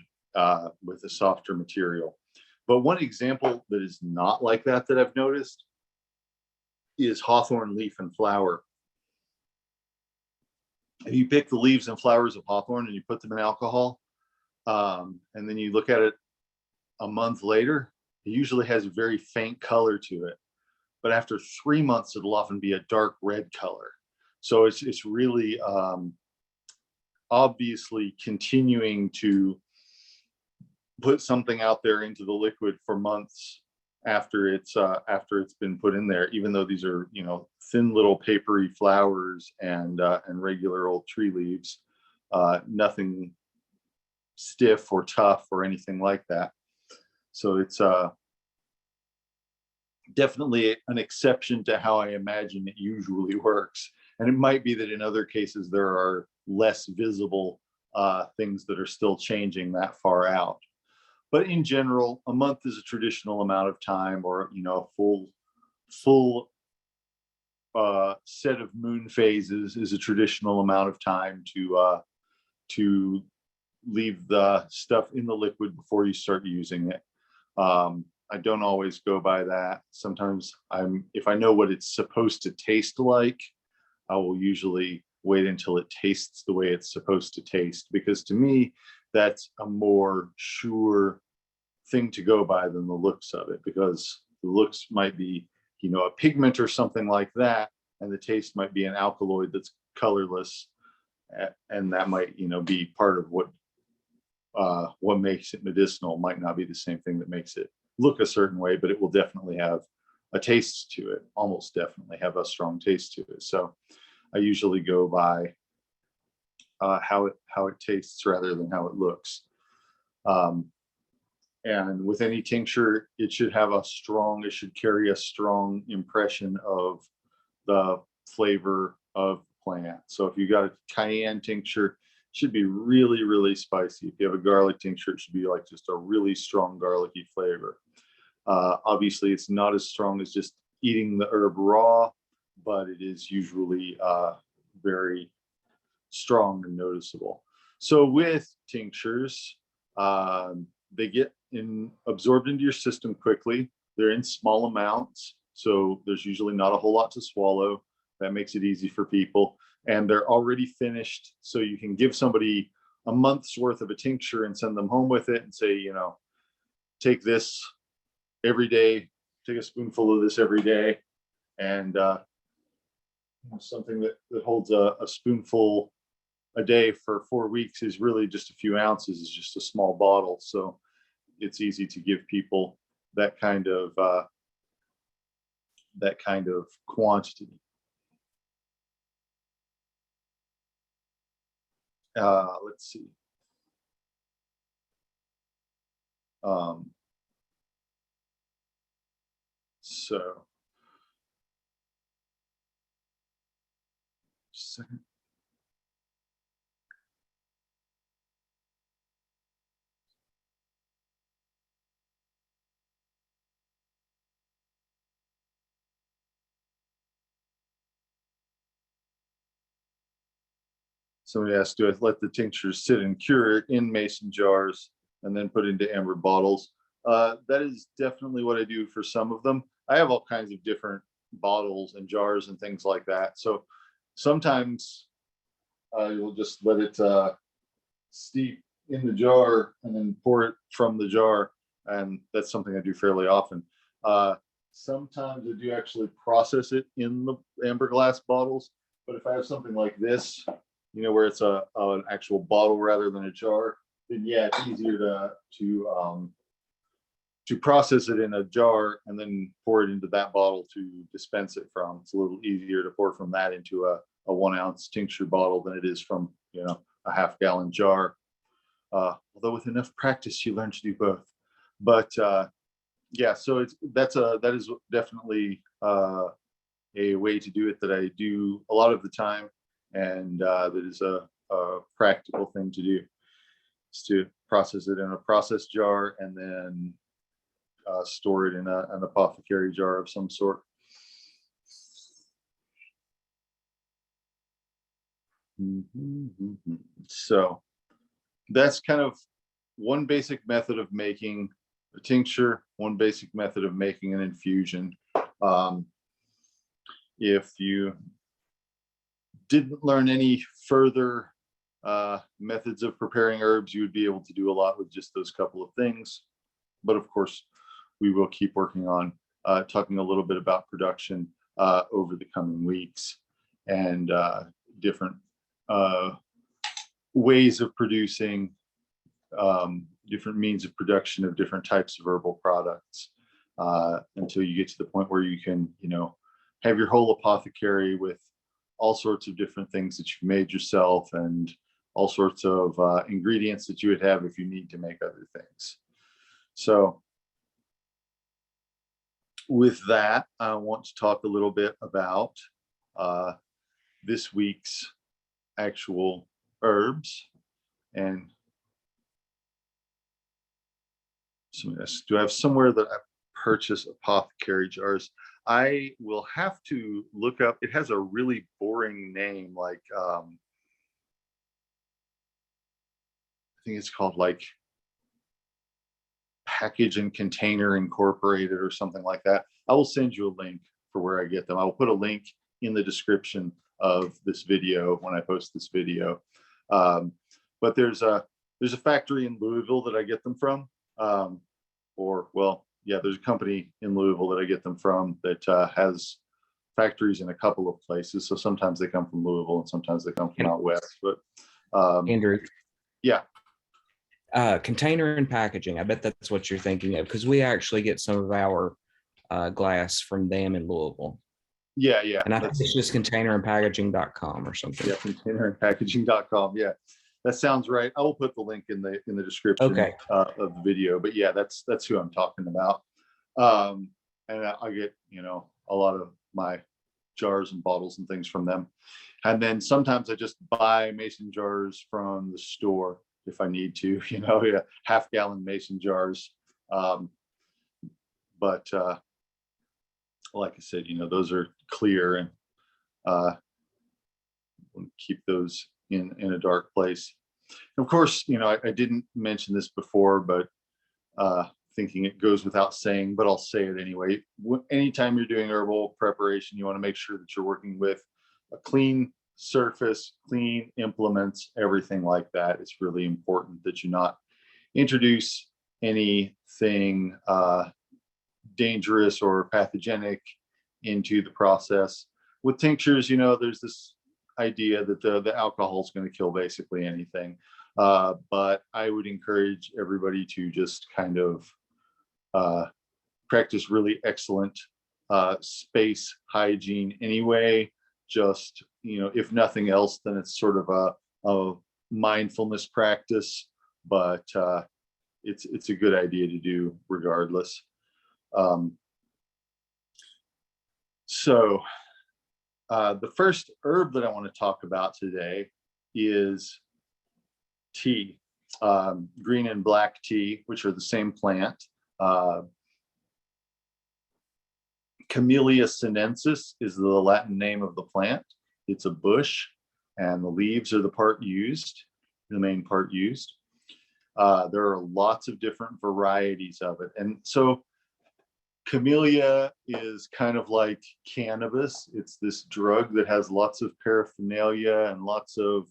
with a softer material. But one example that is not like that that I've noticed is hawthorn leaf and flower. If you pick the leaves and flowers of hawthorn and you put them in alcohol, and then you look at it a month later, it usually has a very faint color to it. But after 3 months, it'll often be a dark red color. So it's really obviously continuing to put something out there into the liquid for months after it's been put in there, even though these are, you know, thin little papery flowers and regular old tree leaves, nothing stiff or tough or anything like that. So it's definitely an exception to how I imagine it usually works. And it might be that in other cases there are less visible things that are still changing that far out. But in general, a month is a traditional amount of time, or, you know, a full set of moon phases is a traditional amount of time to leave the stuff in the liquid before you start using it. I don't always go by that. Sometimes if I know what it's supposed to taste like, I will usually wait until it tastes the way it's supposed to taste, because to me, that's a more sure thing to go by than the looks of it, because the looks might be, you know, a pigment or something like that, and the taste might be an alkaloid that's colorless, and that might, you know, be part of what makes it medicinal. Might not be the same thing that makes it look a certain way, but it will definitely have a taste to it, almost definitely have a strong taste to it. So I usually go by how it tastes rather than how it looks. And with any tincture, it should carry a strong impression of the flavor of the plant. So if you got a cayenne tincture, it should be really, really spicy. If you have a garlic tincture, it should be like just a really strong garlicky flavor. Obviously, it's not as strong as just eating the herb raw, but it is usually very strong and noticeable. So with tinctures, they get absorbed into your system quickly. They're in small amounts, so there's usually not a whole lot to swallow. That makes it easy for people. And they're already finished, so you can give somebody a month's worth of a tincture and send them home with it and say, you know, take this every day, take a spoonful of this every day. And something that holds a spoonful a day for 4 weeks is really just a few ounces, is just a small bottle. So it's easy to give people that kind of quantity. Let's see. So second. Somebody asked, do I let the tincture sit and cure in mason jars and then put into amber bottles? That is definitely what I do for some of them. I have all kinds of different bottles and jars and things like that. So sometimes you'll just let it steep in the jar and then pour it from the jar. And that's something I do fairly often. Sometimes I do actually process it in the amber glass bottles. But if I have something like this, you know, where it's an actual bottle rather than a jar, then yeah, it's easier to process it in a jar and then pour it into that bottle to dispense it from. It's a little easier to pour from that into a 1 ounce tincture bottle than it is from, you know, a half-gallon jar. Although with enough practice, you learn to do both. But yeah, so that is definitely a way to do it that I do a lot of the time, and that is a practical thing to do, is to process it in a process jar and then store it in an apothecary jar of some sort. So that's kind of one basic method of making a tincture, one basic method of making an infusion. If you didn't learn any further methods of preparing herbs, you would be able to do a lot with just those couple of things. But of course, we will keep working on talking a little bit about production over the coming weeks, and different ways of producing, different means of production of different types of herbal products, until you get to the point where you can, you know, have your whole apothecary with all sorts of different things that you've made yourself and all sorts of ingredients that you would have if you need to make other things. So with that, I want to talk a little bit about this week's actual herbs. And so do I have somewhere that I purchase apothecary jars? I will have to look up. It has a really boring name, like I think it's called like Package and Container Incorporated or something like that. I will send you a link for where I get them. I will put a link in the description of this video when I post this video. But there's a factory in Louisville that I get them from, there's a company in Louisville that I get them from that has factories in a couple of places. So sometimes they come from Louisville and sometimes they come from out west. But Andrew, yeah. Container and packaging. I bet that's what you're thinking of, because we actually get some of our glass from them in Louisville. Yeah. And I think it's just containerandpackaging.com or something. Yeah, containerandpackaging.com. Yeah, that sounds right. I will put the link in the description of the video. But yeah, that's who I'm talking about. And I get, you know, a lot of my jars and bottles and things from them. And then sometimes I just buy mason jars from the store if I need to, you know, yeah, half-gallon mason jars. But like I said, you know, those are clear, and keep those in a dark place. And of course, you know, I didn't mention this before, but thinking it goes without saying, but I'll say it anyway. Anytime you're doing herbal preparation, you want to make sure that you're working with a clean surface, clean implements, everything like that. It's really important that you not introduce anything dangerous or pathogenic into the process. With tinctures, you know, there's this idea that the alcohol is going to kill basically anything. But I would encourage everybody to just kind of practice really excellent space hygiene anyway. Just, you know, if nothing else, then it's sort of a mindfulness practice, but it's a good idea to do regardless. So The first herb that I want to talk about today is tea, green and black tea, which are the same plant. Camelia sinensis is the Latin name of the plant. It's a bush, and the leaves are the part used, the main part used. There are lots of different varieties of it. And so Camelia is kind of like cannabis. It's this drug that has lots of paraphernalia and lots of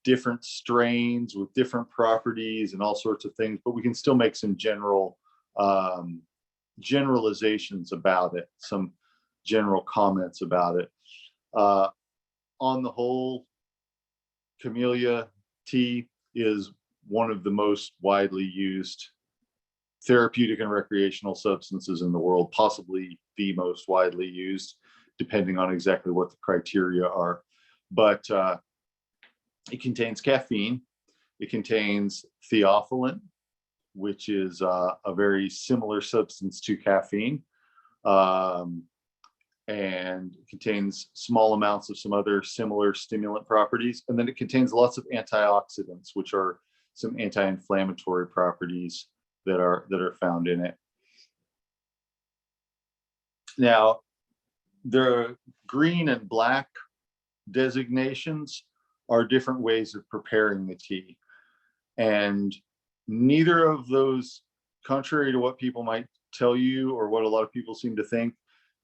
different strains with different properties and all sorts of things, but we can still make some generalizations about it, some general comments about it. On the whole, Camelia tea is one of the most widely used therapeutic and recreational substances in the world, possibly the most widely used, depending on exactly what the criteria are. But it contains caffeine. It contains theophylline, which is a very similar substance to caffeine. And it contains small amounts of some other similar stimulant properties. And then it contains lots of antioxidants, which are some anti-inflammatory properties that are found in it. Now, the green and black designations are different ways of preparing the tea. And neither of those, contrary to what people might tell you or what a lot of people seem to think,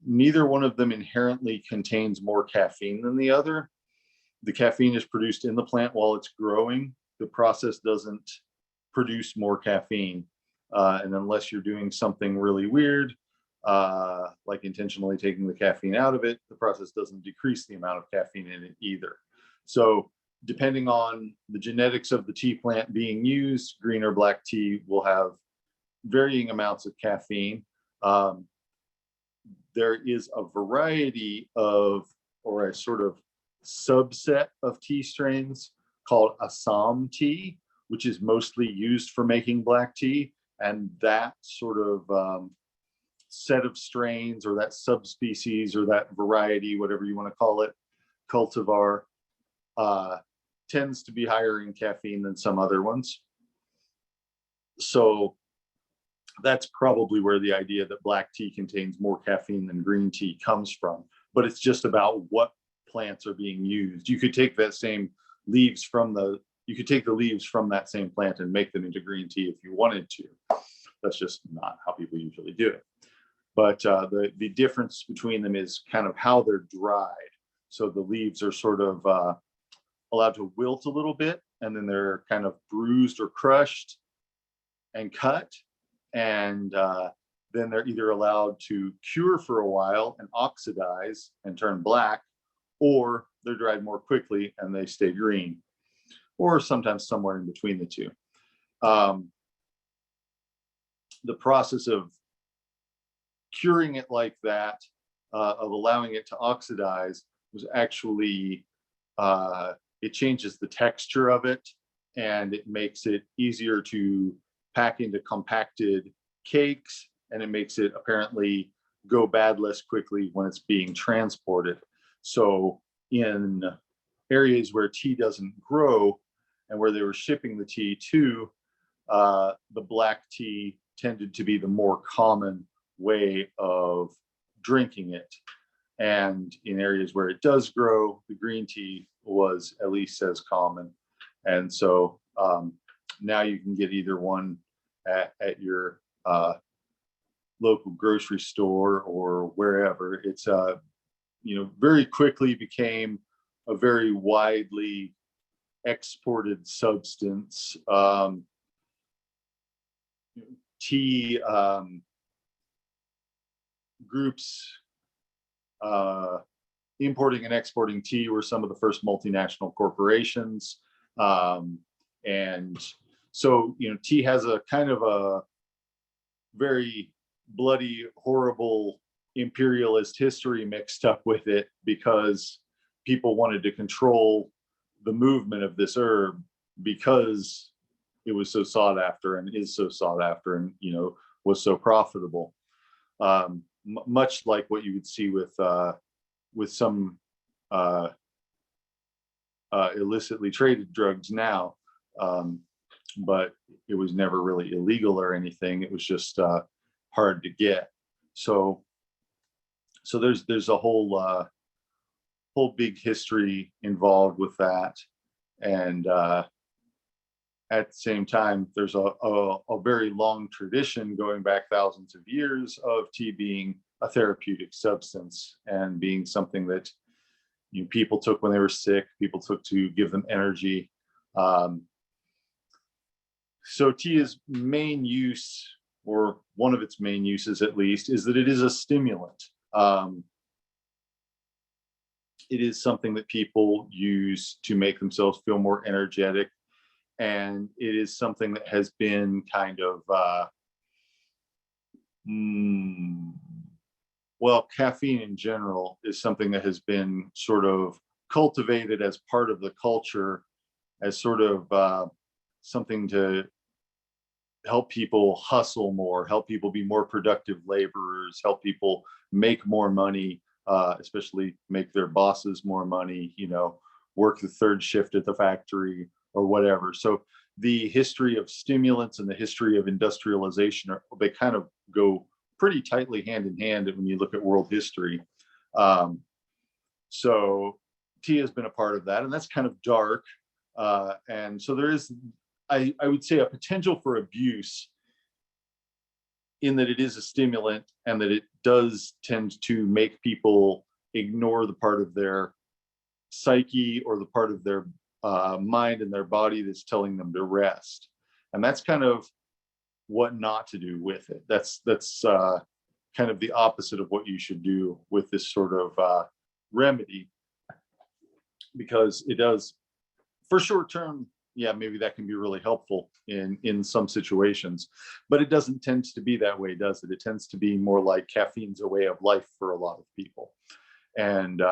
neither one of them inherently contains more caffeine than the other. The caffeine is produced in the plant while it's growing. The process doesn't produce more caffeine. And unless you're doing something really weird, like intentionally taking the caffeine out of it, the process doesn't decrease the amount of caffeine in it either. So depending on the genetics of the tea plant being used, green or black tea will have varying amounts of caffeine. There is a variety of, or a sort of subset of tea strains called Assam tea, which is mostly used for making black tea. And that sort of set of strains, or that subspecies, or that variety, whatever you want to call it, cultivar, tends to be higher in caffeine than some other ones. So that's probably where the idea that black tea contains more caffeine than green tea comes from. But it's just about what plants are being used. You could take that same leaves from you could take the leaves from that same plant and make them into green tea if you wanted to. That's just not how people usually do it. But the difference between them is kind of how they're dried. So the leaves are sort of allowed to wilt a little bit, and then they're kind of bruised or crushed and cut. And then they're either allowed to cure for a while and oxidize and turn black, or they're dried more quickly and they stay green, or sometimes somewhere in between the two. The process of curing it like that, of allowing it to oxidize, was actually, it changes the texture of it, and it makes it easier to pack into compacted cakes, and it makes it apparently go bad less quickly when it's being transported. So in areas where tea doesn't grow and where they were shipping the tea to, the black tea tended to be the more common way of drinking it. And in areas where it does grow, the green tea was at least as common. And so now you can get either one at your local grocery store or wherever. It's very quickly became a very widely exported substance. Tea groups importing and exporting tea were some of the first multinational corporations. And so, tea has a kind of a very bloody, horrible imperialist history mixed up with it, because people wanted to control the movement of this herb because it was so sought after and is so sought after, and was so profitable. Much like what you would see with with some illicitly traded drugs now, but it was never really illegal or anything. It was just hard to get. So there's a whole big history involved with that, and at the same time, there's a very long tradition going back thousands of years of tea being a therapeutic substance and being something that people took when they were sick, people took to give them energy. So tea's main use, or one of its main uses at least, is that it is a stimulant. It is something that people use to make themselves feel more energetic. And it is something that has been kind of, well, caffeine in general is something that has been sort of cultivated as part of the culture, as sort of something to help people hustle more, help people be more productive laborers, help people make more money, especially make their bosses more money, work the third shift at the factory or whatever. So the history of stimulants and the history of industrialization, they kind of go pretty tightly hand in hand when you look at world history. So tea has been a part of that, and that's kind of dark. And so there is, I would say, a potential for abuse in that it is a stimulant and that it does tend to make people ignore the part of their psyche or the part of their mind and their body that's telling them to rest. And that's kind of what not to do with it. That's kind of the opposite of what you should do with this sort of remedy, because it does, for short term, yeah, maybe that can be really helpful in some situations, but it doesn't tend to be that way, does it? It tends to be more like caffeine's a way of life for a lot of people. And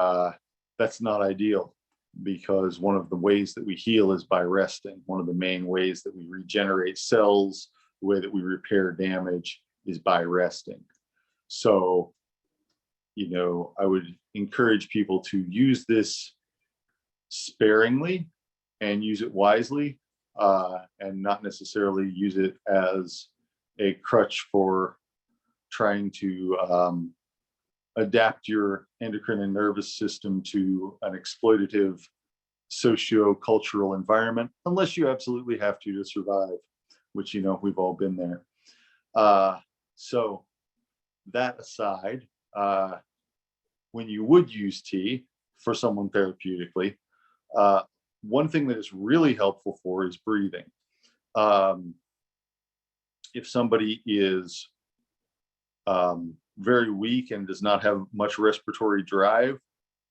that's not ideal, because one of the ways that we heal is by resting. One of the main ways that we regenerate cells, the way that we repair damage, is by resting. So, I would encourage people to use this sparingly and use it wisely, and not necessarily use it as a crutch for trying to adapt your endocrine and nervous system to an exploitative socio-cultural environment, unless you absolutely have to survive, which, we've all been there. So that aside, when you would use tea for someone therapeutically, one thing that is really helpful for is breathing. If somebody is very weak and does not have much respiratory drive,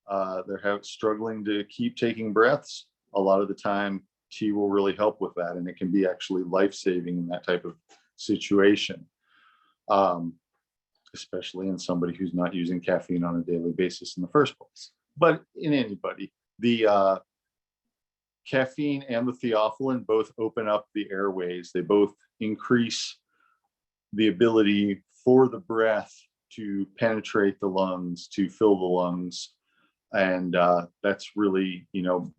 they're struggling to keep taking breaths, a lot of the time tea will really help with that, and it can be actually life-saving in that type of situation, especially in somebody who's not using caffeine on a daily basis in the first place. But in anybody, the caffeine and the theophylline both open up the airways. They both increase the ability for the breath to penetrate the lungs, to fill the lungs. And that's really,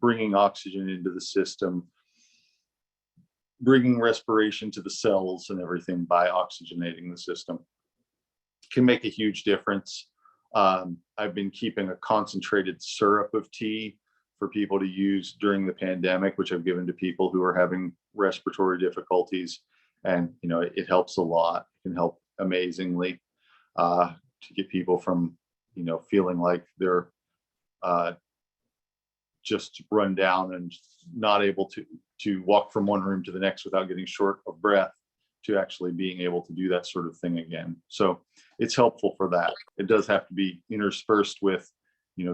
bringing oxygen into the system, bringing respiration to the cells and everything by oxygenating the system. Can make a huge difference. I've been keeping a concentrated syrup of tea for people to use during the pandemic, which I've given to people who are having respiratory difficulties. And, it helps a lot. It can help amazingly to get people from, feeling like they're just run down and not able to walk from one room to the next without getting short of breath, to actually being able to do that sort of thing again. So it's helpful for that. It does have to be interspersed with,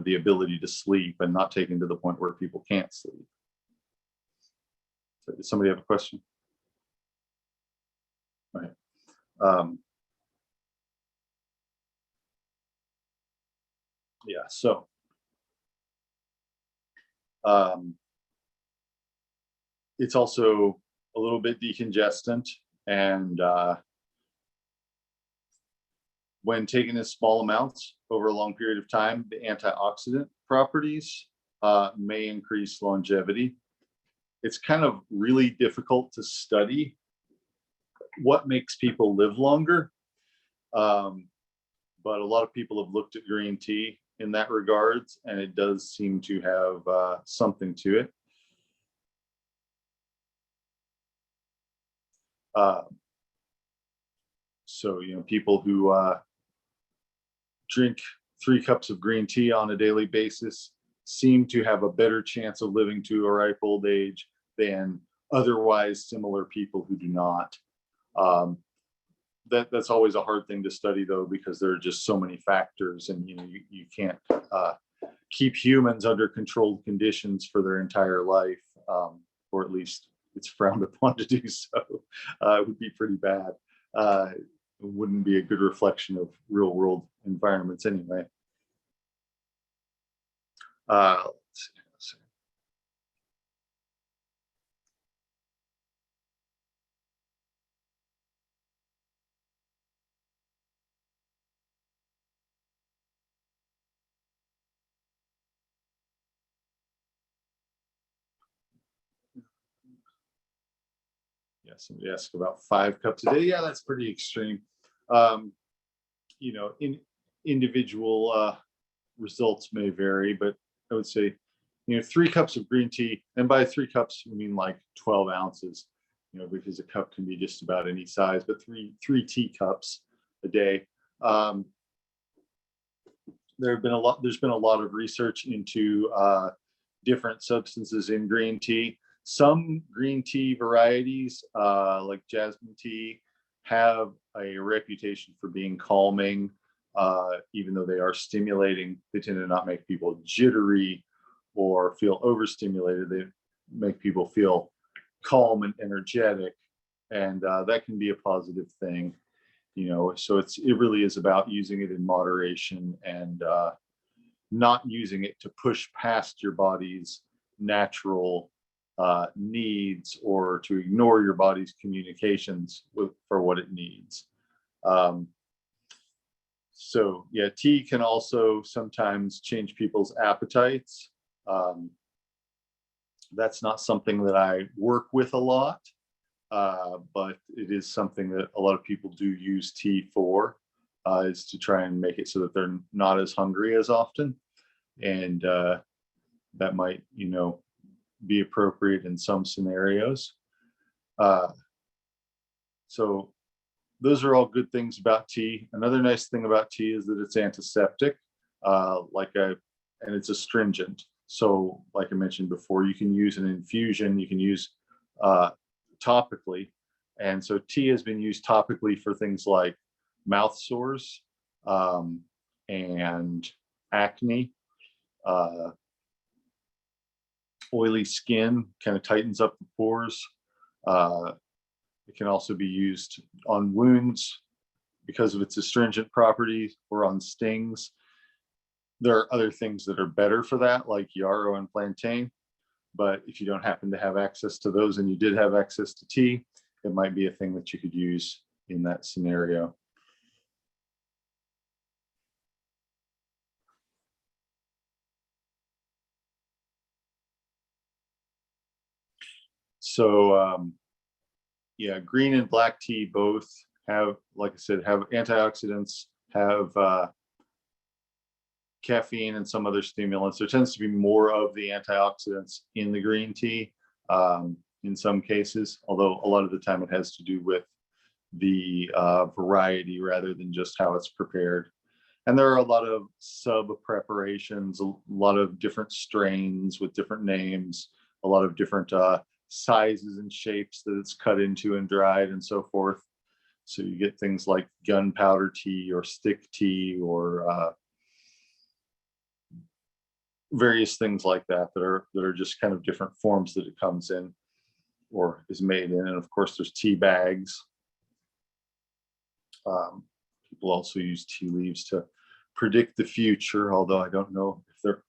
the ability to sleep, and not taken to the point where people can't sleep. So, does somebody have a question? Okay. Yeah, so it's also a little bit decongestant, and when taken in small amounts over a long period of time, the antioxidant properties may increase longevity. It's kind of really difficult to study what makes people live longer. But a lot of people have looked at green tea in that regards, and it does seem to have something to it. So, you know, people who drink 3 cups of green tea on a daily basis seem to have a better chance of living to a ripe old age than otherwise similar people who do not. That's always a hard thing to study, though, because there are just so many factors, and you know, you can't keep humans under controlled conditions for their entire life, or at least it's frowned upon to do so. It would be pretty bad. It wouldn't be a good reflection of real world environments anyway. Let's see. Yeah, somebody asked about 5 cups a day. Yeah, that's pretty extreme. You know, individual results may vary, but I would say, you know, 3 cups of green tea, and by 3 cups, we mean like 12 ounces, you know, because a cup can be just about any size, but three teacups a day. There's been a lot of research into different substances in green tea. Some green tea varieties, like jasmine tea, have a reputation for being calming. Even though they are stimulating, they tend to not make people jittery or feel overstimulated. They make people feel calm and energetic, and that can be a positive thing, you know. So it really is about using it in moderation and not using it to push past your body's natural needs, or to ignore your body's communications for what it needs. So yeah, tea can also sometimes change people's appetites. That's not something that I work with a lot, but it is something that a lot of people do use tea for, is to try and make it so that they're not as hungry as often. And that might, you know, be appropriate in some scenarios. So those are all good things about tea. Another nice thing about tea is that it's antiseptic, and it's astringent. So like I mentioned before, you can use an infusion, you can use topically. And so tea has been used topically for things like mouth sores and acne. Oily skin kind of tightens up the pores. It can also be used on wounds because of its astringent properties, or on stings. There are other things that are better for that, like yarrow and plantain. But if you don't happen to have access to those, and you did have access to tea, it might be a thing that you could use in that scenario. So yeah, green and black tea both have, like I said, have antioxidants, have caffeine and some other stimulants. There tends to be more of the antioxidants in the green tea in some cases, although a lot of the time it has to do with the variety rather than just how it's prepared. And there are a lot of sub preparations, a lot of different strains with different names, a lot of different sizes and shapes that it's cut into and dried and so forth. So you get things like gunpowder tea or stick tea, or various things like that that are just kind of different forms that it comes in or is made in. And of course, there's tea bags. People also use tea leaves to predict the future, although I don't know if they're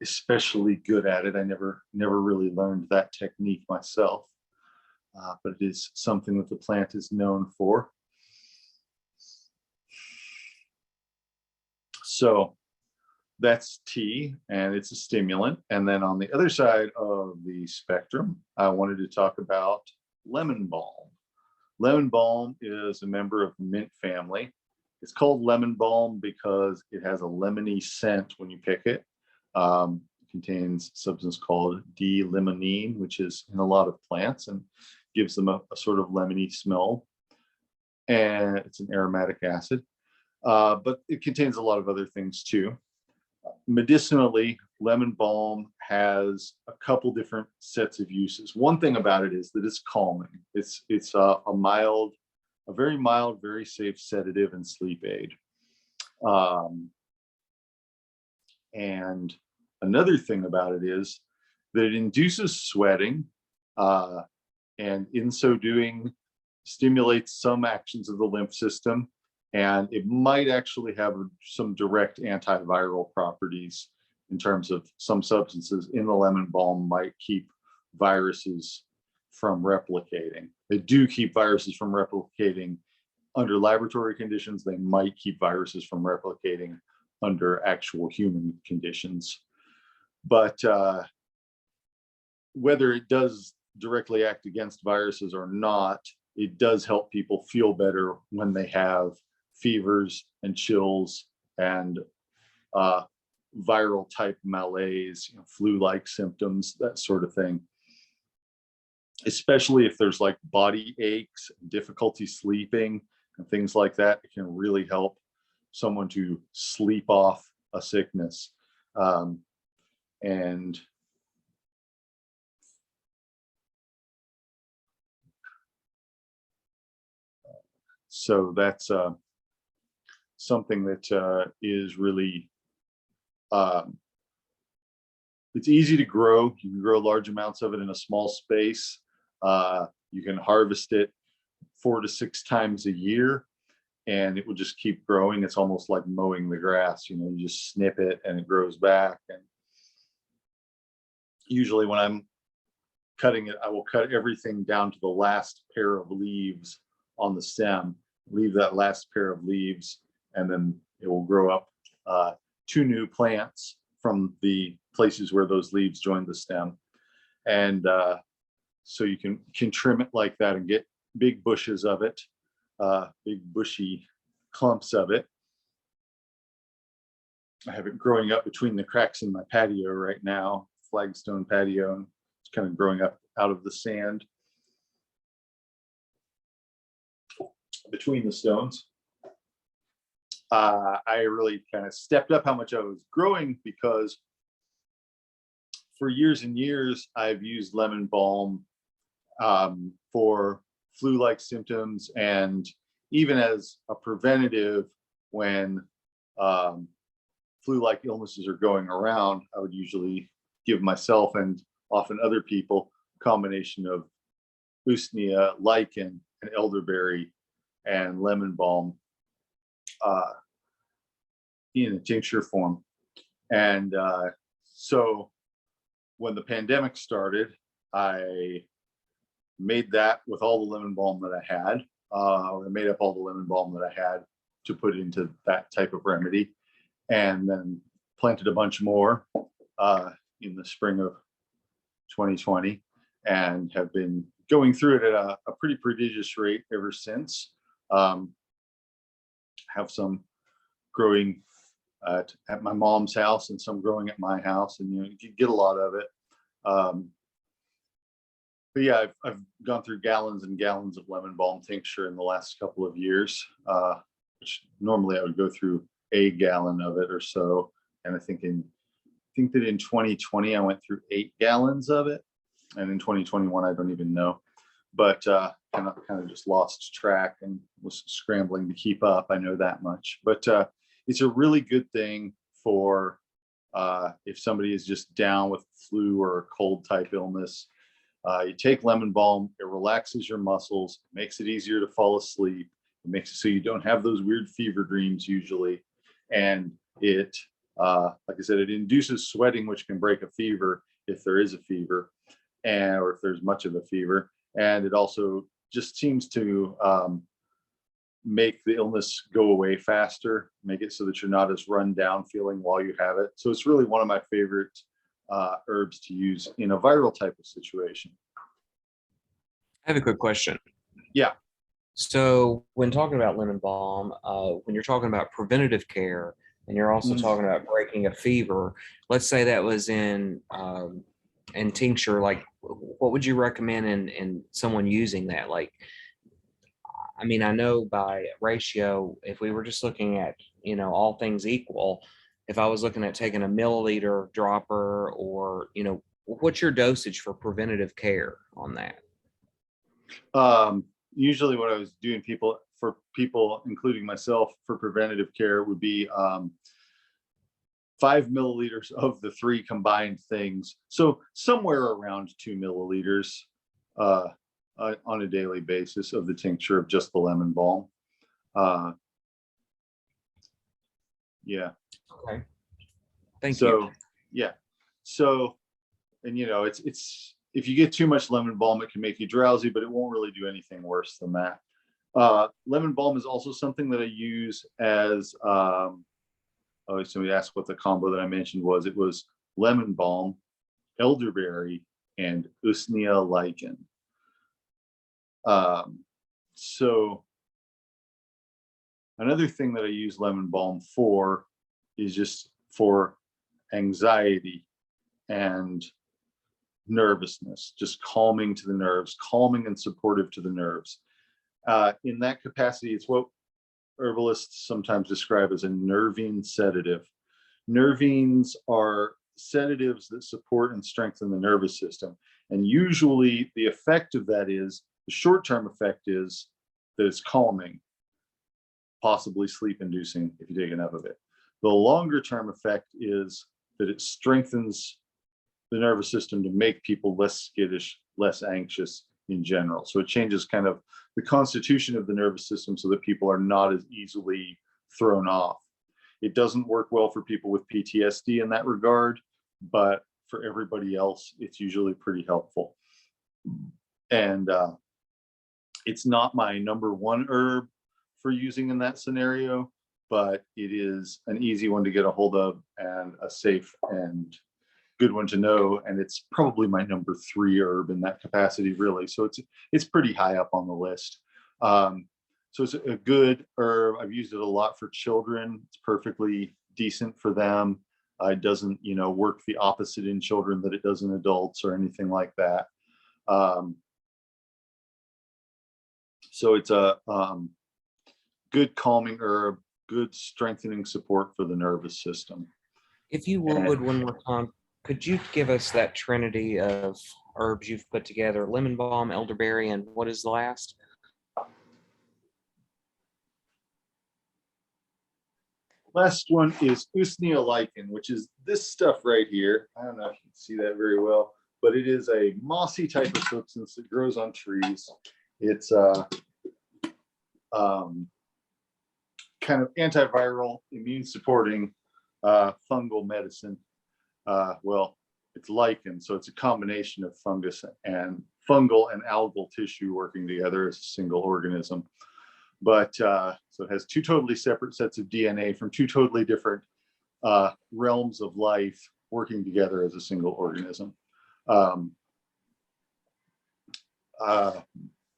especially good at it. I never really learned that technique myself, but it is something that the plant is known for. So that's tea, and it's a stimulant. And then on the other side of the spectrum, I wanted to talk about lemon balm. Lemon balm is a member of the mint family. It's called lemon balm because it has a lemony scent when you pick it. It contains a substance called D-limonene, which is in a lot of plants and gives them a sort of lemony smell. And it's an aromatic acid, but it contains a lot of other things too. Medicinally, lemon balm has a couple different sets of uses. One thing about it is that it's calming. It's a very mild, very safe sedative and sleep aid. And another thing about it is that it induces sweating, and in so doing, stimulates some actions of the lymph system. And it might actually have some direct antiviral properties in terms of some substances in the lemon balm might keep viruses from replicating. They do keep viruses from replicating under laboratory conditions. They might keep viruses from replicating under actual human conditions. But whether it does directly act against viruses or not, it does help people feel better when they have fevers and chills and viral type malaise, flu-like symptoms, that sort of thing. Especially if there's like body aches, difficulty sleeping, and things like that, it can really help someone to sleep off a sickness. And so that's something that is really, it's easy to grow. You can grow large amounts of it in a small space. You can harvest it 4 to 6 times a year, and it will just keep growing. It's almost like mowing the grass. You just snip it and it grows back. And usually when I'm cutting it, I will cut everything down to the last pair of leaves on the stem, leave that last pair of leaves, and then it will grow up 2 new plants from the places where those leaves join the stem. And so you can trim it like that and get big bushes of it, big bushy clumps of it. I have it growing up between the cracks in my patio right now, flagstone patio, and it's kind of growing up out of the sand between the stones. I really kind of stepped up how much I was growing because for years and years, I've used lemon balm for flu-like symptoms, and even as a preventative when flu-like illnesses are going around, I would usually give myself and often other people a combination of usnea, lichen, and elderberry and lemon balm in a tincture form. And so when the pandemic started, I made that with all the lemon balm that I had, or I made up all the lemon balm that I had to put into that type of remedy, and then planted a bunch more in the spring of 2020, and have been going through it at a pretty prodigious rate ever since. Have some growing at my mom's house and some growing at my house, and you get a lot of it. But yeah, I've gone through gallons and gallons of lemon balm tincture in the last couple of years, which normally I would go through a gallon of it or so. And I think that in 2020 I went through 8 gallons of it, and in 2021 I don't even know. But kind of just lost track and was scrambling to keep up. I know that much. But it's a really good thing for if somebody is just down with flu or a cold type illness. You take lemon balm, it relaxes your muscles, it makes it easier to fall asleep, it makes it so you don't have those weird fever dreams usually, and it, like I said, it induces sweating, which can break a fever if there is a fever, or if there's much of a fever, and it also just seems to make the illness go away faster, make it so that you're not as run down feeling while you have it. So it's really one of my favorite herbs to use in a viral type of situation. I have a quick question. Yeah. So when talking about lemon balm, when you're talking about preventative care and you're also talking about breaking a fever, let's say that was in tincture, like what would you recommend in someone using that? Like, I mean, I know by ratio, if we were just looking at, all things equal, if I was looking at taking a milliliter dropper or, what's your dosage for preventative care on that? Usually what I was doing for people, including myself, for preventative care would be 5 milliliters of the 3 combined things. So somewhere around 2 milliliters on a daily basis of the tincture of just the lemon balm. Yeah. Okay. Thank you. you. Yeah. So, and it's if you get too much lemon balm, it can make you drowsy, but it won't really do anything worse than that. Lemon balm is also something that I use as, somebody asked what the combo that I mentioned was. It was lemon balm, elderberry, and usnea lichen. So another thing that I use lemon balm for is just for anxiety and nervousness, just calming to the nerves, calming and supportive to the nerves. In that capacity, it's what herbalists sometimes describe as a nervine sedative. Nervines are sedatives that support and strengthen the nervous system. And usually the effect of that is, the short-term effect is that it's calming, possibly sleep-inducing if you take enough of it. The longer-term effect is that it strengthens the nervous system to make people less skittish, less anxious in general. So it changes kind of the constitution of the nervous system so that people are not as easily thrown off. It doesn't work well for people with PTSD in that regard, but for everybody else, it's usually pretty helpful. And it's not my number one herb for using in that scenario, but it is an easy one to get a hold of and a safe and good one to know. And it's probably my number 3 herb in that capacity, really. So it's pretty high up on the list. So it's a good herb. I've used it a lot for children. It's perfectly decent for them. It doesn't, work the opposite in children that it does in adults or anything like that. So it's a good calming herb, good strengthening support for the nervous system. If you would, one more time, could you give us that trinity of herbs you've put together? Lemon balm, elderberry, and what is the last? Last one is usnea lichen, which is this stuff right here. I don't know if you can see that very well, but it is a mossy type of substance that grows on trees. It's kind of antiviral, immune supporting fungal medicine. Well, it's lichen, so it's a combination of fungus and fungal and algal tissue working together as a single organism. But so it has 2 totally separate sets of DNA from 2 totally different realms of life working together as a single organism.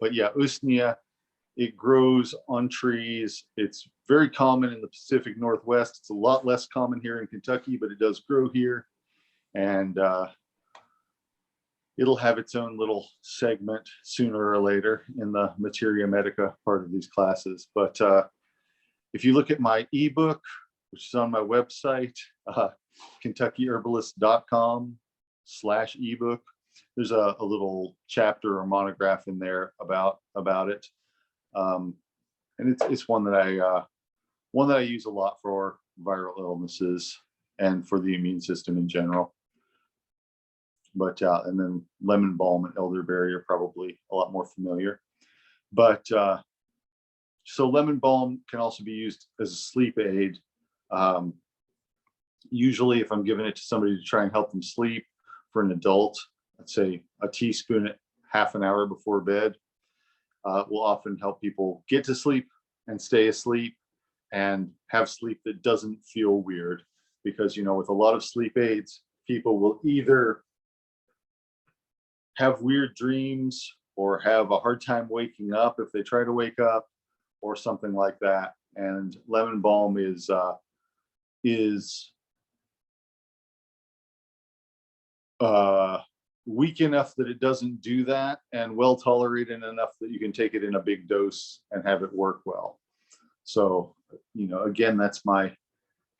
But yeah, usnea, it grows on trees. It's very common in the Pacific Northwest. It's a lot less common here in Kentucky, but it does grow here. And it'll have its own little segment sooner or later in the materia medica part of these classes. But if you look at my ebook, which is on my website, kentuckyherbalist.com/ebook, there's a little chapter or monograph in there about it. And it's one that I use a lot for viral illnesses and for the immune system in general. But and then lemon balm and elderberry are probably a lot more familiar. But so lemon balm can also be used as a sleep aid. Usually if I'm giving it to somebody to try and help them sleep, for an adult, let's say a teaspoon at half an hour before bed, will often help people get to sleep and stay asleep and have sleep that doesn't feel weird. Because, you know, with a lot of sleep aids, people will either have weird dreams or have a hard time waking up if they try to wake up or something like that. And lemon balm is weak enough that it doesn't do that, and well tolerated enough that you can take it in a big dose and have it work well. So, you know, again, that's my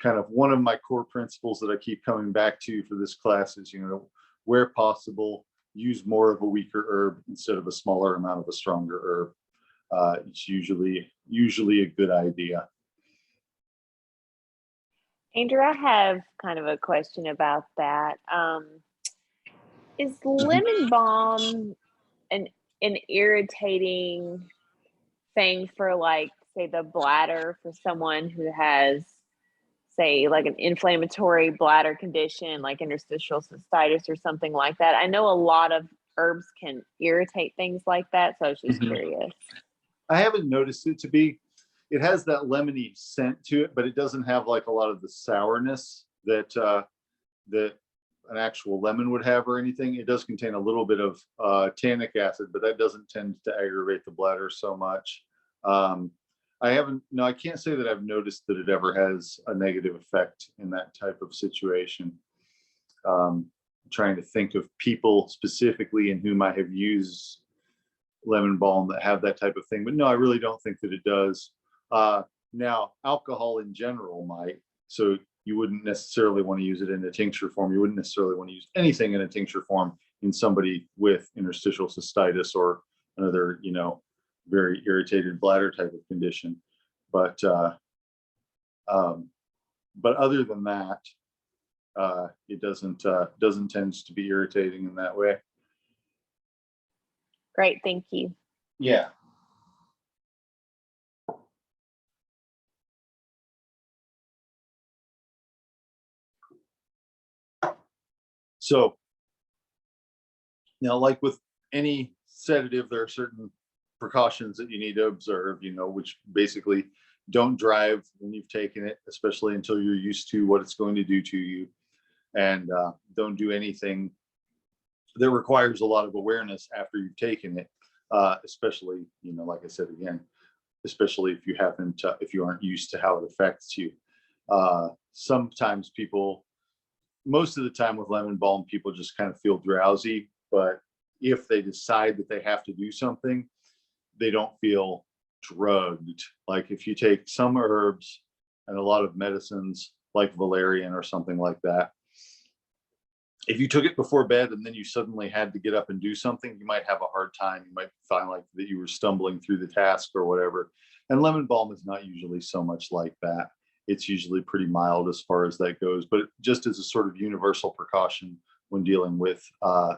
kind of one of my core principles that I keep coming back to for this class is, you know, where possible, use more of a weaker herb instead of a smaller amount of a stronger herb. It's usually a good idea. Andrew, I have kind of a question about that. Is lemon balm an irritating thing for, like, say, the bladder, for someone who has, say, like an inflammatory bladder condition like interstitial cystitis or something like that? I know a lot of herbs can irritate things like that, so I was just curious. I haven't noticed it to be. It has that lemony scent to it, but it doesn't have like a lot of the sourness that that an actual lemon would have or anything. It does contain a little bit of tannic acid, but that doesn't tend to aggravate the bladder so much. I can't say that I've noticed that it ever has a negative effect in that type of situation. Trying to think of people specifically in whom I have used lemon balm that have that type of thing, but no, I really don't think that it does. Now, alcohol in general might, so you wouldn't necessarily want to use it in a tincture form. You wouldn't necessarily want to use anything in a tincture form in somebody with interstitial cystitis or another, you know, very irritated bladder type of condition. But other than that, it doesn't tend to be irritating in that way. Great, thank you. Yeah. So now, like with any sedative, there are certain precautions that you need to observe, you know, which basically don't drive when you've taken it, especially until you're used to what it's going to do to you. And don't do anything that requires a lot of awareness after you've taken it, especially, you know, like I said again, especially if you aren't used to how it affects you. Sometimes people, most of the time with lemon balm, people just kind of feel drowsy, but if they decide that they have to do something, they don't feel drugged. Like if you take some herbs and a lot of medicines like valerian or something like that, if you took it before bed and then you suddenly had to get up and do something, you might have a hard time. You might find like that you were stumbling through the task or whatever. And lemon balm is not usually so much like that. It's usually pretty mild as far as that goes, but just as a sort of universal precaution when dealing with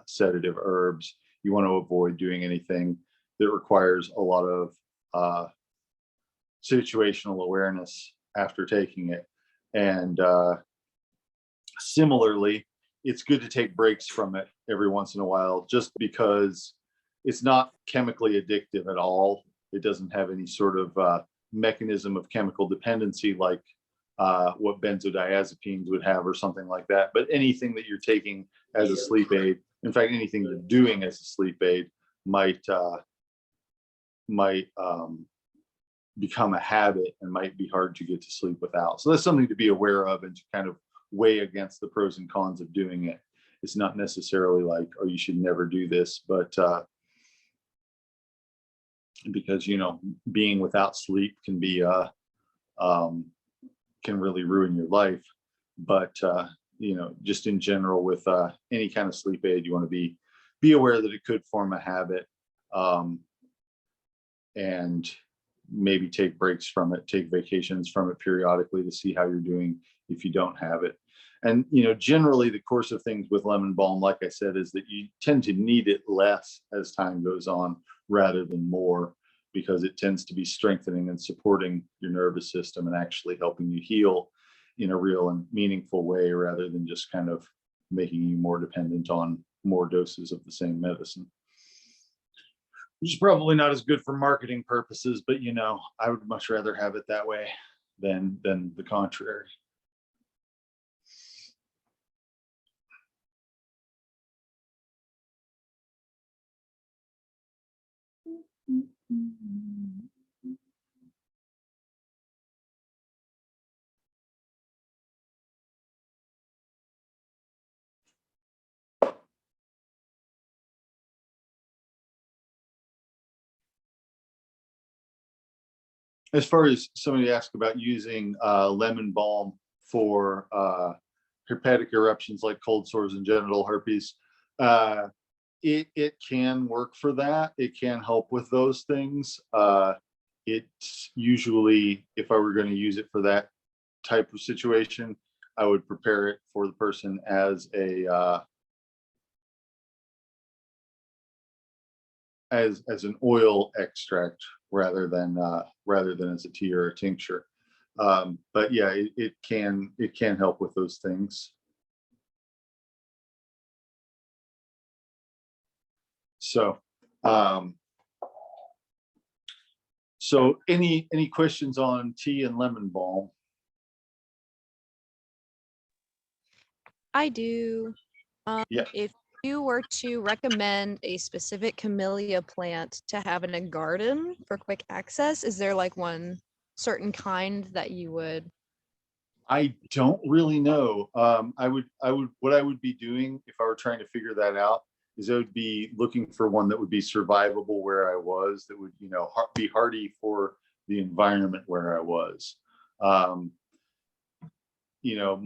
sedative herbs, you want to avoid doing anything that requires a lot of situational awareness after taking it. And similarly, it's good to take breaks from it every once in a while, just because it's not chemically addictive at all. It doesn't have any sort of mechanism of chemical dependency like what benzodiazepines would have or something like that. But anything that you're taking as a sleep aid, in fact, anything you're doing as a sleep aid might become a habit and might be hard to get to sleep without. So that's something to be aware of and to kind of weigh against the pros and cons of doing it. It's not necessarily like, oh, you should never do this, but because, you know, being without sleep can be can really ruin your life. But you know, just in general with any kind of sleep aid, you want to be aware that it could form a habit, and maybe take breaks from it, take vacations from it periodically to see how you're doing if you don't have it. And, you know, generally the course of things with lemon balm, like I said, is that you tend to need it less as time goes on rather than more, because it tends to be strengthening and supporting your nervous system and actually helping you heal in a real and meaningful way, rather than just kind of making you more dependent on more doses of the same medicine. which is probably not as good for marketing purposes, but you know, I would much rather have it that way than the contrary. As far as somebody asked about using lemon balm for herpetic eruptions like cold sores and genital herpes, it can work for that. It can help with those things. It's usually, if I were going to use it for that type of situation, I would prepare it for the person as a as an oil extract rather than as a tea or a tincture. But yeah, it can help with those things. So so any questions on tea and lemon balm? I do. Yeah. If you were to recommend a specific camellia plant to have in a garden for quick access, is there like one certain kind that you would? I don't really know. What I would be doing if I were trying to figure that out is I would be looking for one that would be survivable where I was, that would, you know, be hardy for the environment where I was. You know,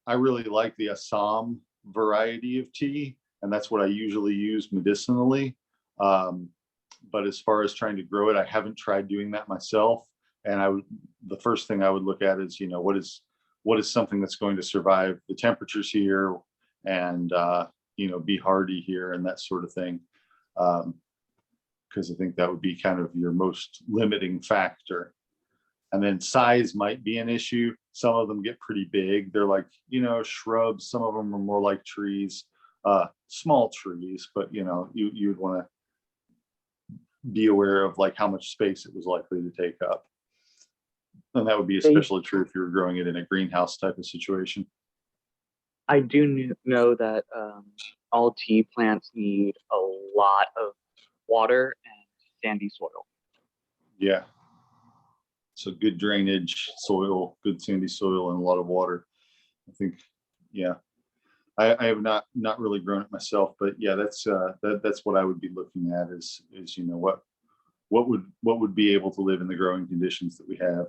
I really like the Assam variety of tea, and that's what I usually use medicinally. But as far as trying to grow it, I haven't tried doing that myself. And the first thing I would look at is, you know, what is something that's going to survive the temperatures here and, you know, be hardy here and that sort of thing. Because I think that would be kind of your most limiting factor. And then size might be an issue. Some of them get pretty big. They're like, you know, shrubs. Some of them are more like trees, small trees, but you know, you'd want to be aware of like how much space it was likely to take up. And that would be especially true if you were growing it in a greenhouse type of situation. I do know that all tea plants need a lot of water and sandy soil. Yeah. So good drainage soil, good sandy soil, and a lot of water. I think, yeah. I have not really grown it myself, but yeah, that's what I would be looking at is you know, what would be able to live in the growing conditions that we have.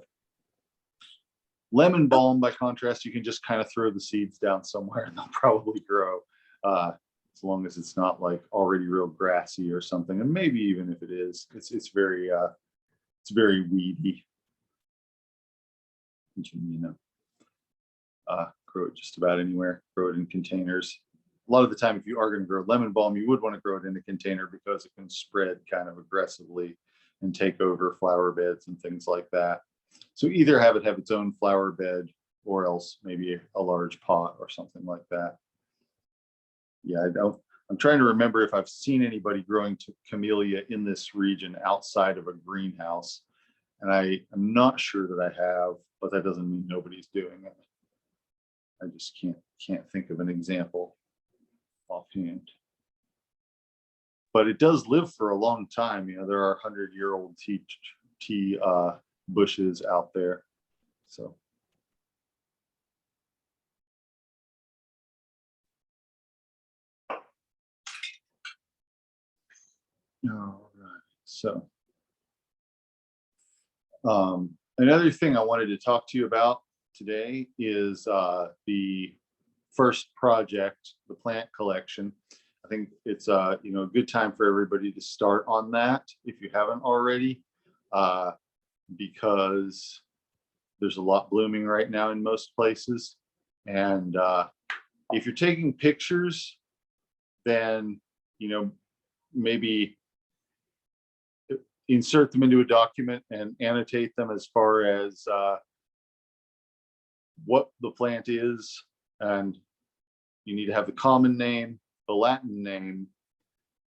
Lemon balm, by contrast, you can just kind of throw the seeds down somewhere and they'll probably grow, as long as it's not like already real grassy or something. And maybe even if it is, it's very weedy. You can, you know, grow it just about anywhere. Grow it in containers. A lot of the time, if you are going to grow lemon balm, you would want to grow it in a container because it can spread kind of aggressively and take over flower beds and things like that. So either have it have its own flower bed or else maybe a large pot or something like that. Yeah, I'm trying to remember if I've seen anybody growing camellia in this region outside of a greenhouse. And I'm not sure that I have, but that doesn't mean nobody's doing it. I just can't think of an example offhand. But it does live for a long time. You know, there are 100-year-old tea bushes out there. So. All right. So. Another thing I wanted to talk to you about today is the first project, the plant collection. I think it's you know, a good time for everybody to start on that if you haven't already, because there's a lot blooming right now in most places. And if you're taking pictures, then, you know, maybe insert them into a document and annotate them as far as what the plant is. And you need to have the common name, the Latin name,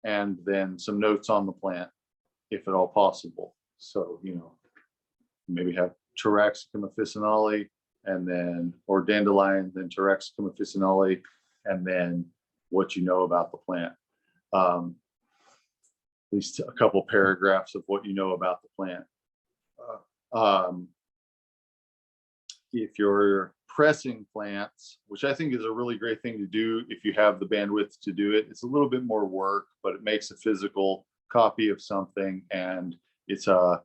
and then some notes on the plant, if at all possible. So, you know, maybe have Taraxacum officinale, and then, or dandelion, then Taraxacum officinale, and then what you know about the plant. At least a couple paragraphs of what you know about the plant. If you're pressing plants, which I think is a really great thing to do if you have the bandwidth to do it, it's a little bit more work, but it makes a physical copy of something, and it's a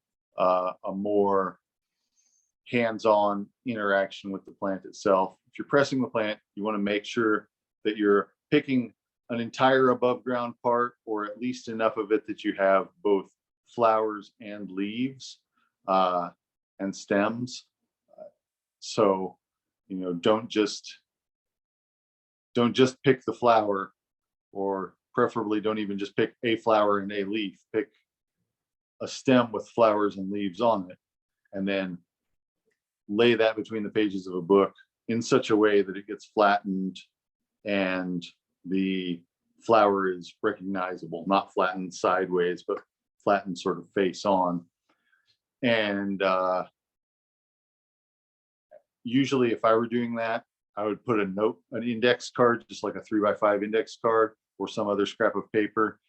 more hands-on interaction with the plant itself. If you're pressing the plant, you want to make sure that you're picking an entire above ground part, or at least enough of it that you have both flowers and leaves and stems. So, you know, don't just pick the flower, or preferably don't even just pick a flower and a leaf. Pick a stem with flowers and leaves on it, and then lay that between the pages of a book in such a way that it gets flattened and the flower is recognizable, not flattened sideways, but flattened sort of face on. And usually if I were doing that, I would put a note, an index card, just like a 3x5 index card or some other scrap of paper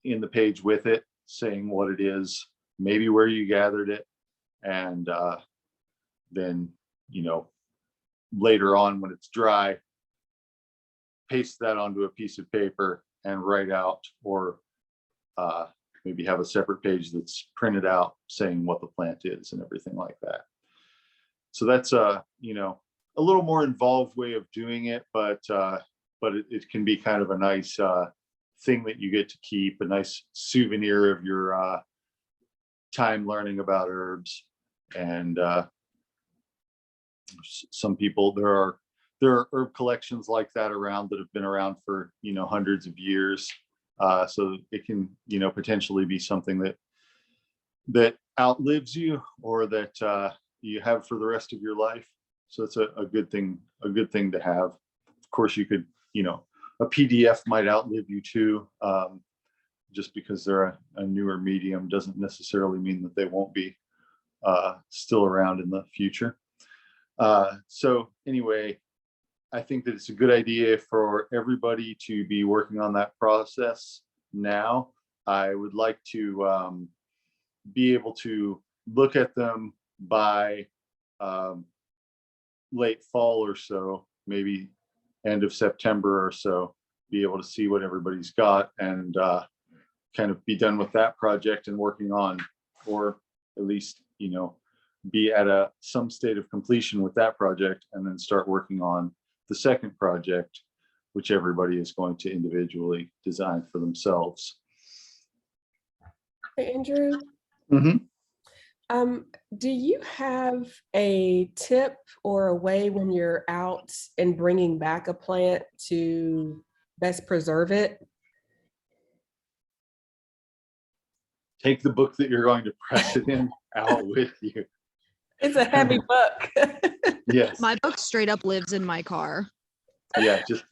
in the page with it, saying what it is, maybe where you gathered it. And then, you know, later on when it's dry, paste that onto a piece of paper and write out, or maybe have a separate page that's printed out saying what the plant is and everything like that. So that's you know, a little more involved way of doing it, but it can be kind of a nice thing that you get to keep, a nice souvenir of your time learning about herbs. And some people, there are herb collections like that around that have been around for, you know, hundreds of years. So it can, you know, potentially be something that outlives you, or that you have for the rest of your life. So it's a good thing to have. Of course, you could, you know, a PDF might outlive you too. Just because they're a newer medium doesn't necessarily mean that they won't be still around in the future. So anyway, I think that it's a good idea for everybody to be working on that process now. I would like to be able to look at them by late fall or so, maybe end of September or so, be able to see what everybody's got, and kind of be done with that project and working on, or at least, you know, be at some state of completion with that project, and then start working on the second project, which everybody is going to individually design for themselves. Hey, Andrew. Mm-hmm. Do you have a tip or a way when you're out and bringing back a plant to best preserve it? Take the book that you're going to press it in out with you. It's a heavy book. Yes. My book straight up lives in my car. Yeah, just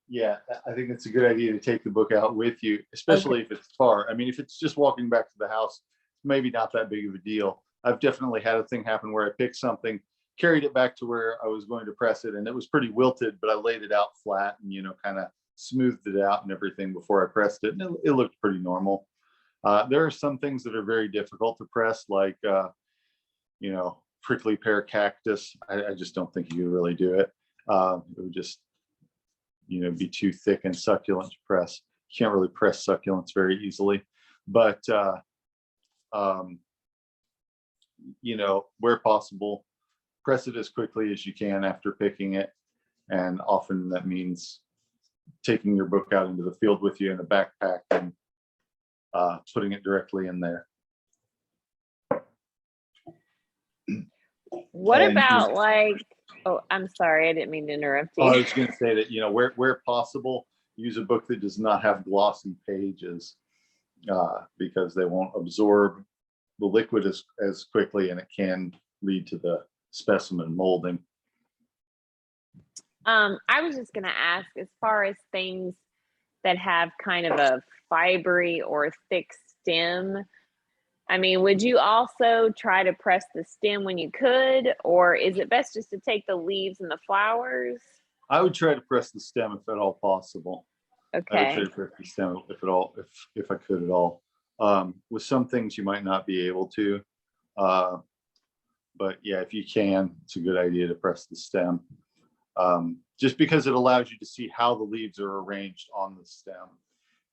yeah, I think it's a good idea to take the book out with you, especially if it's far. I mean, if it's just walking back to the house, maybe not that big of a deal. I've definitely had a thing happen where I picked something, carried it back to where I was going to press it, and it was pretty wilted, but I laid it out flat and, you know, kind of smoothed it out and everything before I pressed it, and it looked pretty normal. There are some things that are very difficult to press, like you know, prickly pear cactus. I just don't think you could really do it. It would just, you know, be too thick and succulent to press. You can't really press succulents very easily, but you know, where possible, press it as quickly as you can after picking it. And often that means taking your book out into the field with you in a backpack and putting it directly in there. What And, about like, oh, I'm sorry, I didn't mean to interrupt you. I was going to say that, you know, where possible, use a book that does not have glossy pages, because they won't absorb the liquid as quickly, and it can lead to the specimen molding. I was just going to ask, as far as things that have kind of a fibery or thick stem, I mean, would you also try to press the stem when you could, or is it best just to take the leaves and the flowers? I would try to press the stem if at all possible. I would try Okay. to press the stem if at all, if I could at all. With some things you might not be able to, but yeah, if you can, it's a good idea to press the stem. Just because it allows you to see how the leaves are arranged on the stem,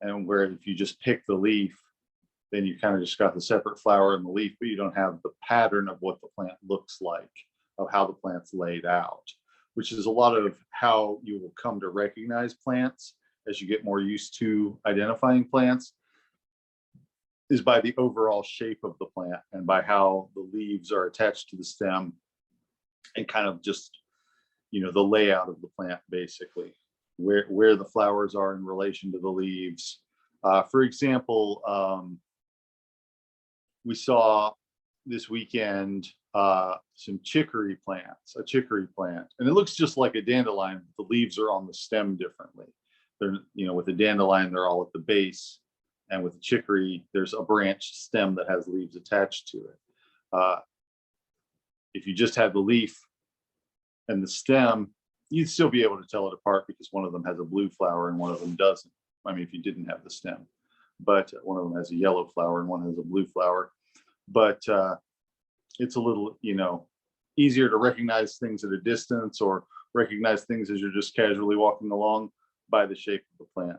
and where if you just pick the leaf, then you kind of just got the separate flower and the leaf, but you don't have the pattern of what the plant looks like, of how the plant's laid out, which is a lot of how you will come to recognize plants as you get more used to identifying plants, is by the overall shape of the plant and by how the leaves are attached to the stem, and kind of just, you know, the layout of the plant, basically, where the flowers are in relation to the leaves. For example, we saw this weekend some chicory plants, a chicory plant, and it looks just like a dandelion. The leaves are on the stem differently. They're, you know, with the dandelion, they're all at the base, and with the chicory, there's a branched stem that has leaves attached to it. If you just had the leaf and the stem, you'd still be able to tell it apart, because one of them has a blue flower and one of them doesn't. I mean, if you didn't have the stem, but one of them has a yellow flower and one has a blue flower. But it's a little, you know, easier to recognize things at a distance, or recognize things as you're just casually walking along, by the shape of the plant.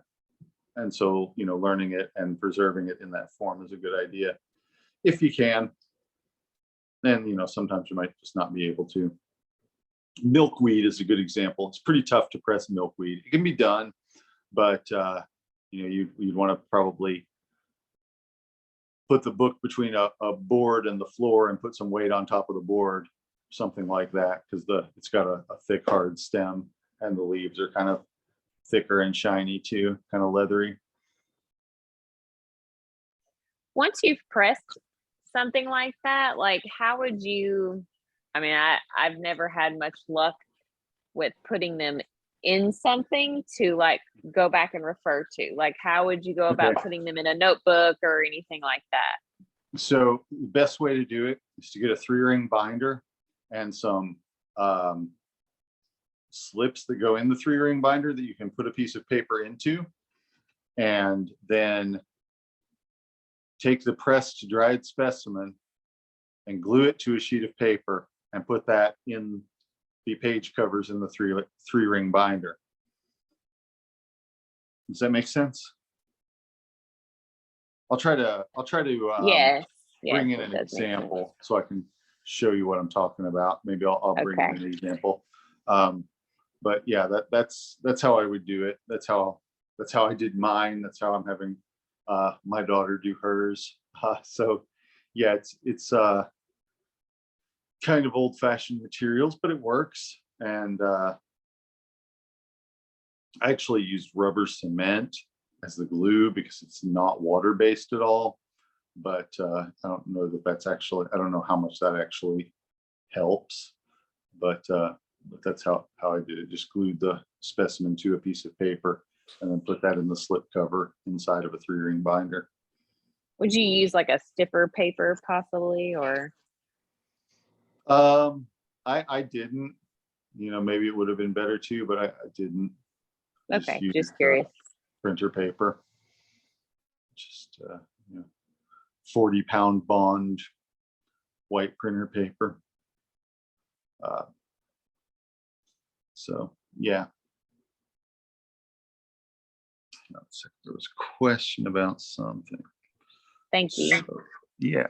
And so, you know, learning it and preserving it in that form is a good idea, if you can. And, you know, sometimes you might just not be able to. Milkweed is a good example. It's pretty tough to press milkweed. It can be done, but you know, you'd want to probably put the book between a board and the floor and put some weight on top of the board, something like that, because it's got a thick, hard stem, and the leaves are kind of thicker and shiny too, kind of leathery. Once you've pressed something like that, like how would you, I mean, I've never had much luck with putting them in something to like go back and refer to. Like, how would you go about putting them in a notebook or anything like that? So the best way to do it is to get a 3-ring binder and some slips that go in the 3-ring binder that you can put a piece of paper into, and then take the pressed dried specimen and glue it to a sheet of paper and put that in the page covers in the 3-ring binder. Does that make sense? I'll try to Yes. bring in an example so I can show you what I'm talking about. Maybe I'll bring in an example. But yeah, that's how I would do it. That's how I did mine. That's how I'm having my daughter do hers. So yeah, it's kind of old-fashioned materials, but it works. And I actually used rubber cement as the glue because it's not water-based at all. But I don't know that that's actually, I don't know how much that actually helps. But that's how I did it. Just glued the specimen to a piece of paper and then put that in the slip cover inside of a 3-ring binder. Would you use like a stiffer paper possibly, or? I didn't, you know, maybe it would have been better too, but I didn't. Okay, used, just curious. Printer paper, just you know, 40-pound bond white printer paper. So yeah. There was a question about something. Thank you. So, yeah.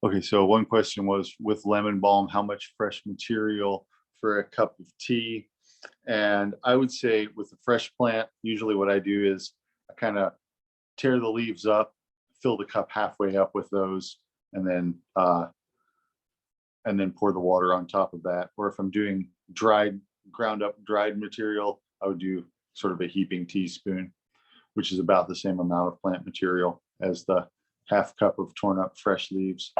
Okay, so one question was, with lemon balm, how much fresh material for a cup of tea? And I would say with the fresh plant, usually what I do is I kind of tear the leaves up, fill the cup halfway up with those, and then pour the water on top of that. Or if I'm doing ground up dried material, I would do sort of a heaping teaspoon, which is about the same amount of plant material as the half cup of torn up fresh leaves.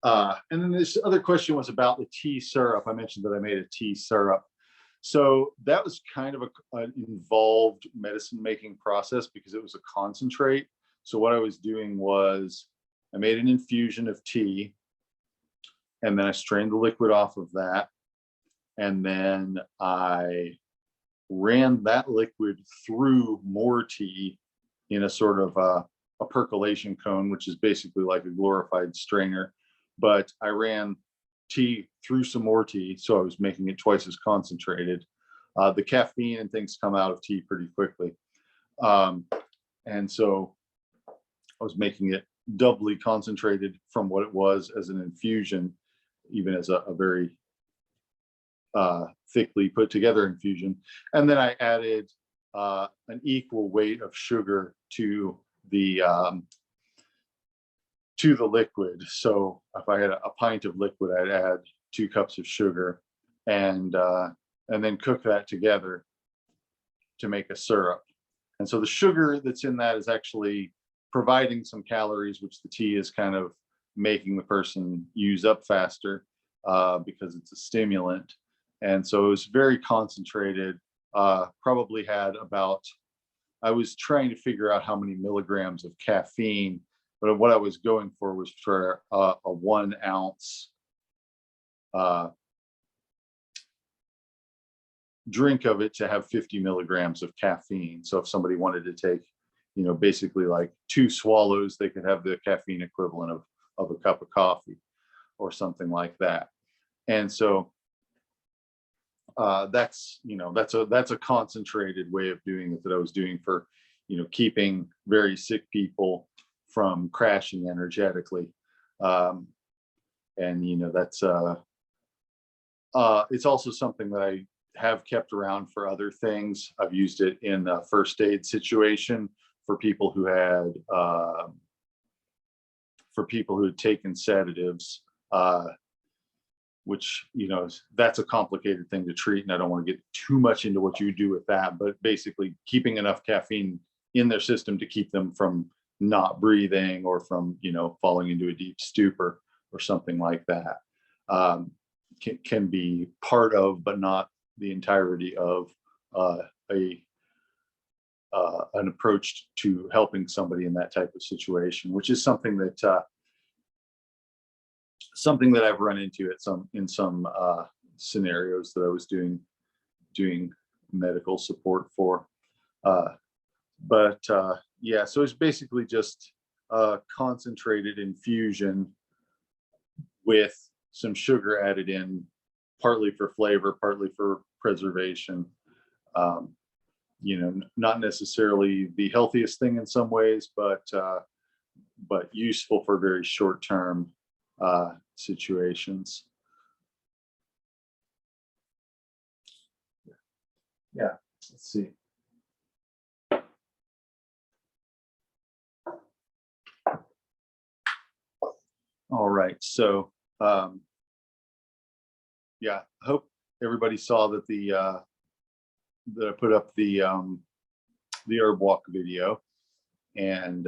And then this other question was about the tea syrup. I mentioned that I made a tea syrup. So that was kind of an involved medicine making process because it was a concentrate. So what I was doing was I made an infusion of tea, and then I strained the liquid off of that. And then I ran that liquid through more tea in a sort of a percolation cone, which is basically like a glorified strainer. But I ran tea through some more tea, so I was making it twice as concentrated. The caffeine and things come out of tea pretty quickly. And so I was making it doubly concentrated from what it was as an infusion, even as a very thickly put together infusion. And then I added an equal weight of sugar to the liquid. So if I had a pint of liquid, I'd add 2 cups of sugar and then cook that together to make a syrup. And so the sugar that's in that is actually providing some calories, which the tea is kind of making the person use up faster because it's a stimulant. And so it was very concentrated, probably had about, I was trying to figure out how many milligrams of caffeine, but what I was going for was for a 1 ounce drink of it to have 50 milligrams of caffeine. So if somebody wanted to take, basically like 2 swallows, they could have the caffeine equivalent of a cup of coffee or something like that. And so that's a concentrated way of doing it that I was doing for, keeping very sick people from crashing energetically. And, that's, it's also something that I have kept around for other things. I've used it in a first aid situation for people who had, taken sedatives, which, that's a complicated thing to treat. And I don't want to get too much into what you do with that, but basically keeping enough caffeine in their system to keep them from not breathing or from, falling into a deep stupor or something like that, can be part of, but not the entirety of an approach to helping somebody in that type of situation, which is something that I've run into in some scenarios that I was doing medical support for. Yeah, so it's basically just a concentrated infusion with some sugar added in, partly for flavor, partly for preservation. Not necessarily the healthiest thing in some ways, but useful for very short-term situations. Yeah, let's see. All right, so yeah, I hope everybody saw that that I put up the herb walk video, and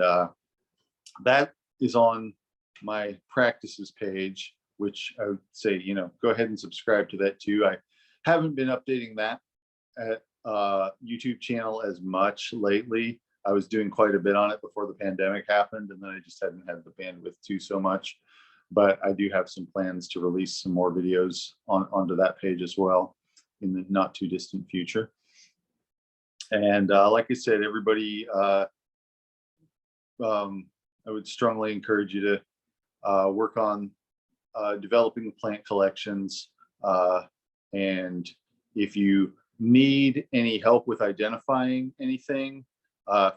that is on my practices page, which I would say, go ahead and subscribe to that too. I haven't been updating that at YouTube channel as much lately. I was doing quite a bit on it before the pandemic happened, and then I just hadn't had the bandwidth to so much. But I do have some plans to release some more videos onto that page as well in the not too distant future. And like I said, everybody, I would strongly encourage you to work on developing plant collections. And if you need any help with identifying anything,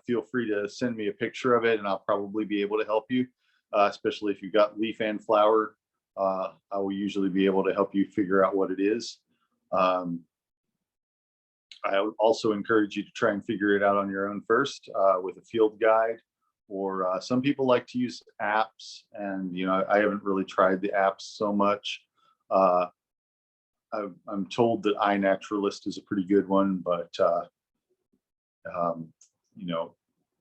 feel free to send me a picture of it, and I'll probably be able to help you, especially if you've got leaf and flower. I will usually be able to help you figure out what it is. I would also encourage you to try and figure it out on your own first with a field guide, or some people like to use apps, and I haven't really tried the apps so much. I'm told that iNaturalist is a pretty good one, but you know,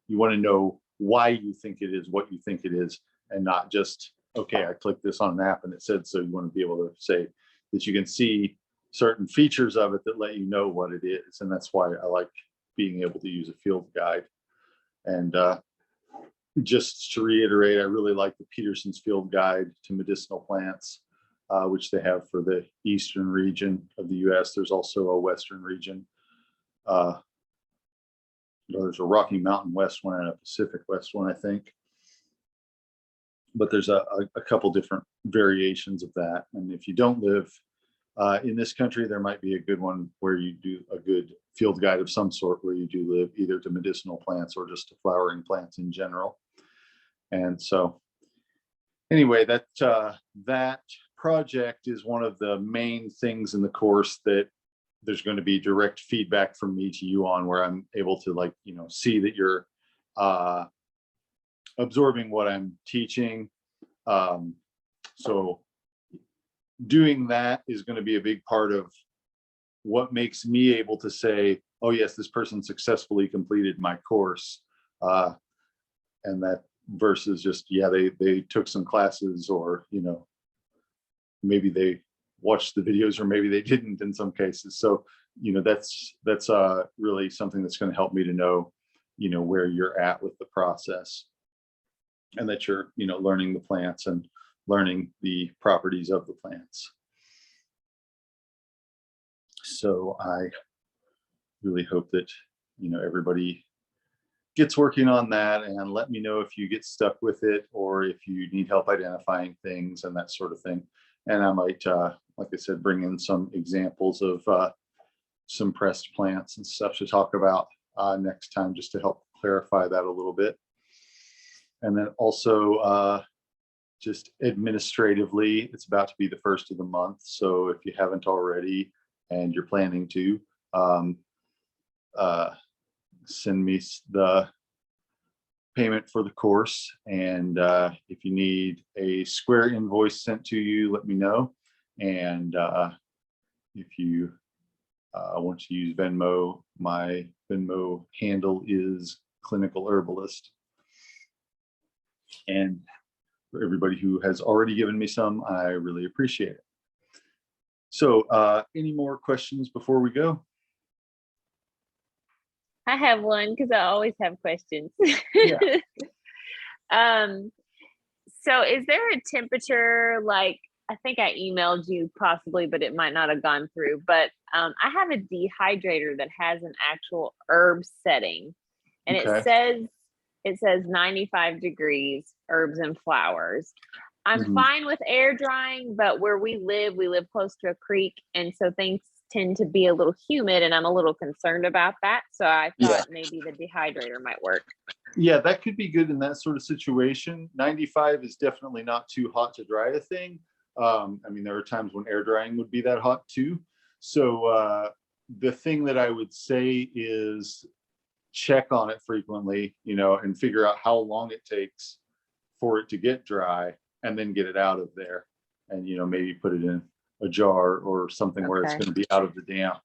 you want to know why you think it is what you think it is, and not just, okay, I clicked this on an app and it said so. You want to be able to say that you can see certain features of it that let you know what it is. And that's why I like being able to use a field guide. And just to reiterate, I really like the Peterson's Field Guide to Medicinal Plants, which they have for the eastern region of the US. There's also a western region. There's a Rocky Mountain West one and a Pacific West one, I think. But there's a couple different variations of that. And if you don't live in this country, there might be a good one where you do a good field guide of some sort where you do live, either to medicinal plants or just to flowering plants in general. And so anyway, that project is one of the main things in the course that there's going to be direct feedback from me to you on, where I'm able to, like, you know, see that you're absorbing what I'm teaching. So doing that is going to be a big part of what makes me able to say, oh yes, this person successfully completed my course. And that versus just, yeah, they took some classes, or, you know, maybe they watched the videos, or maybe they didn't in some cases. So, you know, that's really something that's going to help me to know, you know, where you're at with the process, and that you're, you know, learning the plants and learning the properties of the plants. So I really hope that, you know, everybody gets working on that, and let me know if you get stuck with it, or if you need help identifying things and that sort of thing. And I might, like I said, bring in some examples of some pressed plants and stuff to talk about next time, just to help clarify that a little bit. And then also, just administratively, it's about to be the first of the month. So if you haven't already and you're planning to, send me the payment for the course. And if you need a Square invoice sent to you, let me know. And if you want to use Venmo, my Venmo handle is Clinical Herbalist. And for everybody who has already given me some, I really appreciate it. So any more questions before we go? I have one, because I always have questions. Yeah. So is there a temperature, like, I think I emailed you possibly, but it might not have gone through, but I have a dehydrator that has an actual herb setting, and Okay. it says 95 degrees, herbs and flowers. I'm Mhm. fine with air drying, but where we live close to a creek, and so things tend to be a little humid, and I'm a little concerned about that. So I thought maybe the dehydrator might work. Yeah, that could be good in that sort of situation. 95 is definitely not too hot to dry a thing. I mean, there are times when air drying would be that hot too. So the thing that I would say is check on it frequently, you know, and figure out how long it takes for it to get dry, and then get it out of there. And, you know, maybe put it in a jar or something where it's Okay. going to be out of the damp,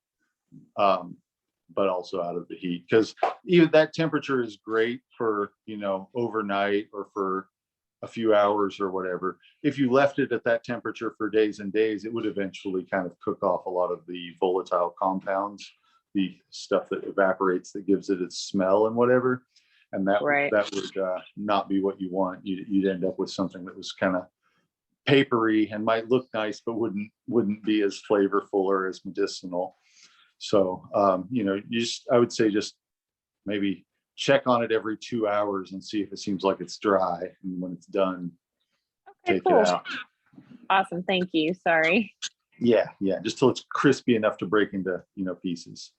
but also out of the heat. Because even that temperature is great for, you know, overnight or for a few hours or whatever. If you left it at that temperature for days and days, it would eventually kind of cook off a lot of the volatile compounds, the stuff that evaporates, that gives it its smell and whatever. And that Right. would not be what you want. You'd end up with something that was kind of papery and might look nice, but wouldn't be as flavorful or as medicinal. So you know, I would say just maybe check on it every 2 hours and see if it seems like it's dry. And when it's done, Okay, take cool. it out. Awesome. Thank you. Sorry. Yeah, just till it's crispy enough to break into, you know, pieces.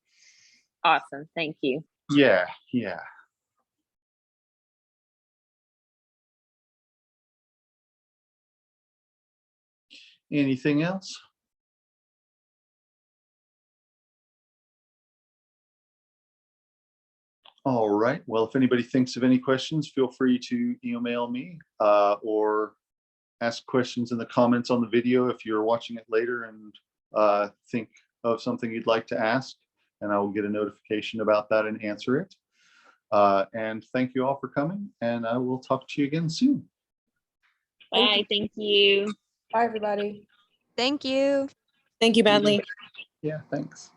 Awesome. Thank you. Yeah. Anything else? All right. Well, if anybody thinks of any questions, feel free to email me or ask questions in the comments on the video if you're watching it later and think of something you'd like to ask. and I will get a notification about that and answer it. And thank you all for coming, and I will talk to you again soon. Bye. Thank you. Bye, everybody. Thank you. Thank you, Badly. Yeah, thanks.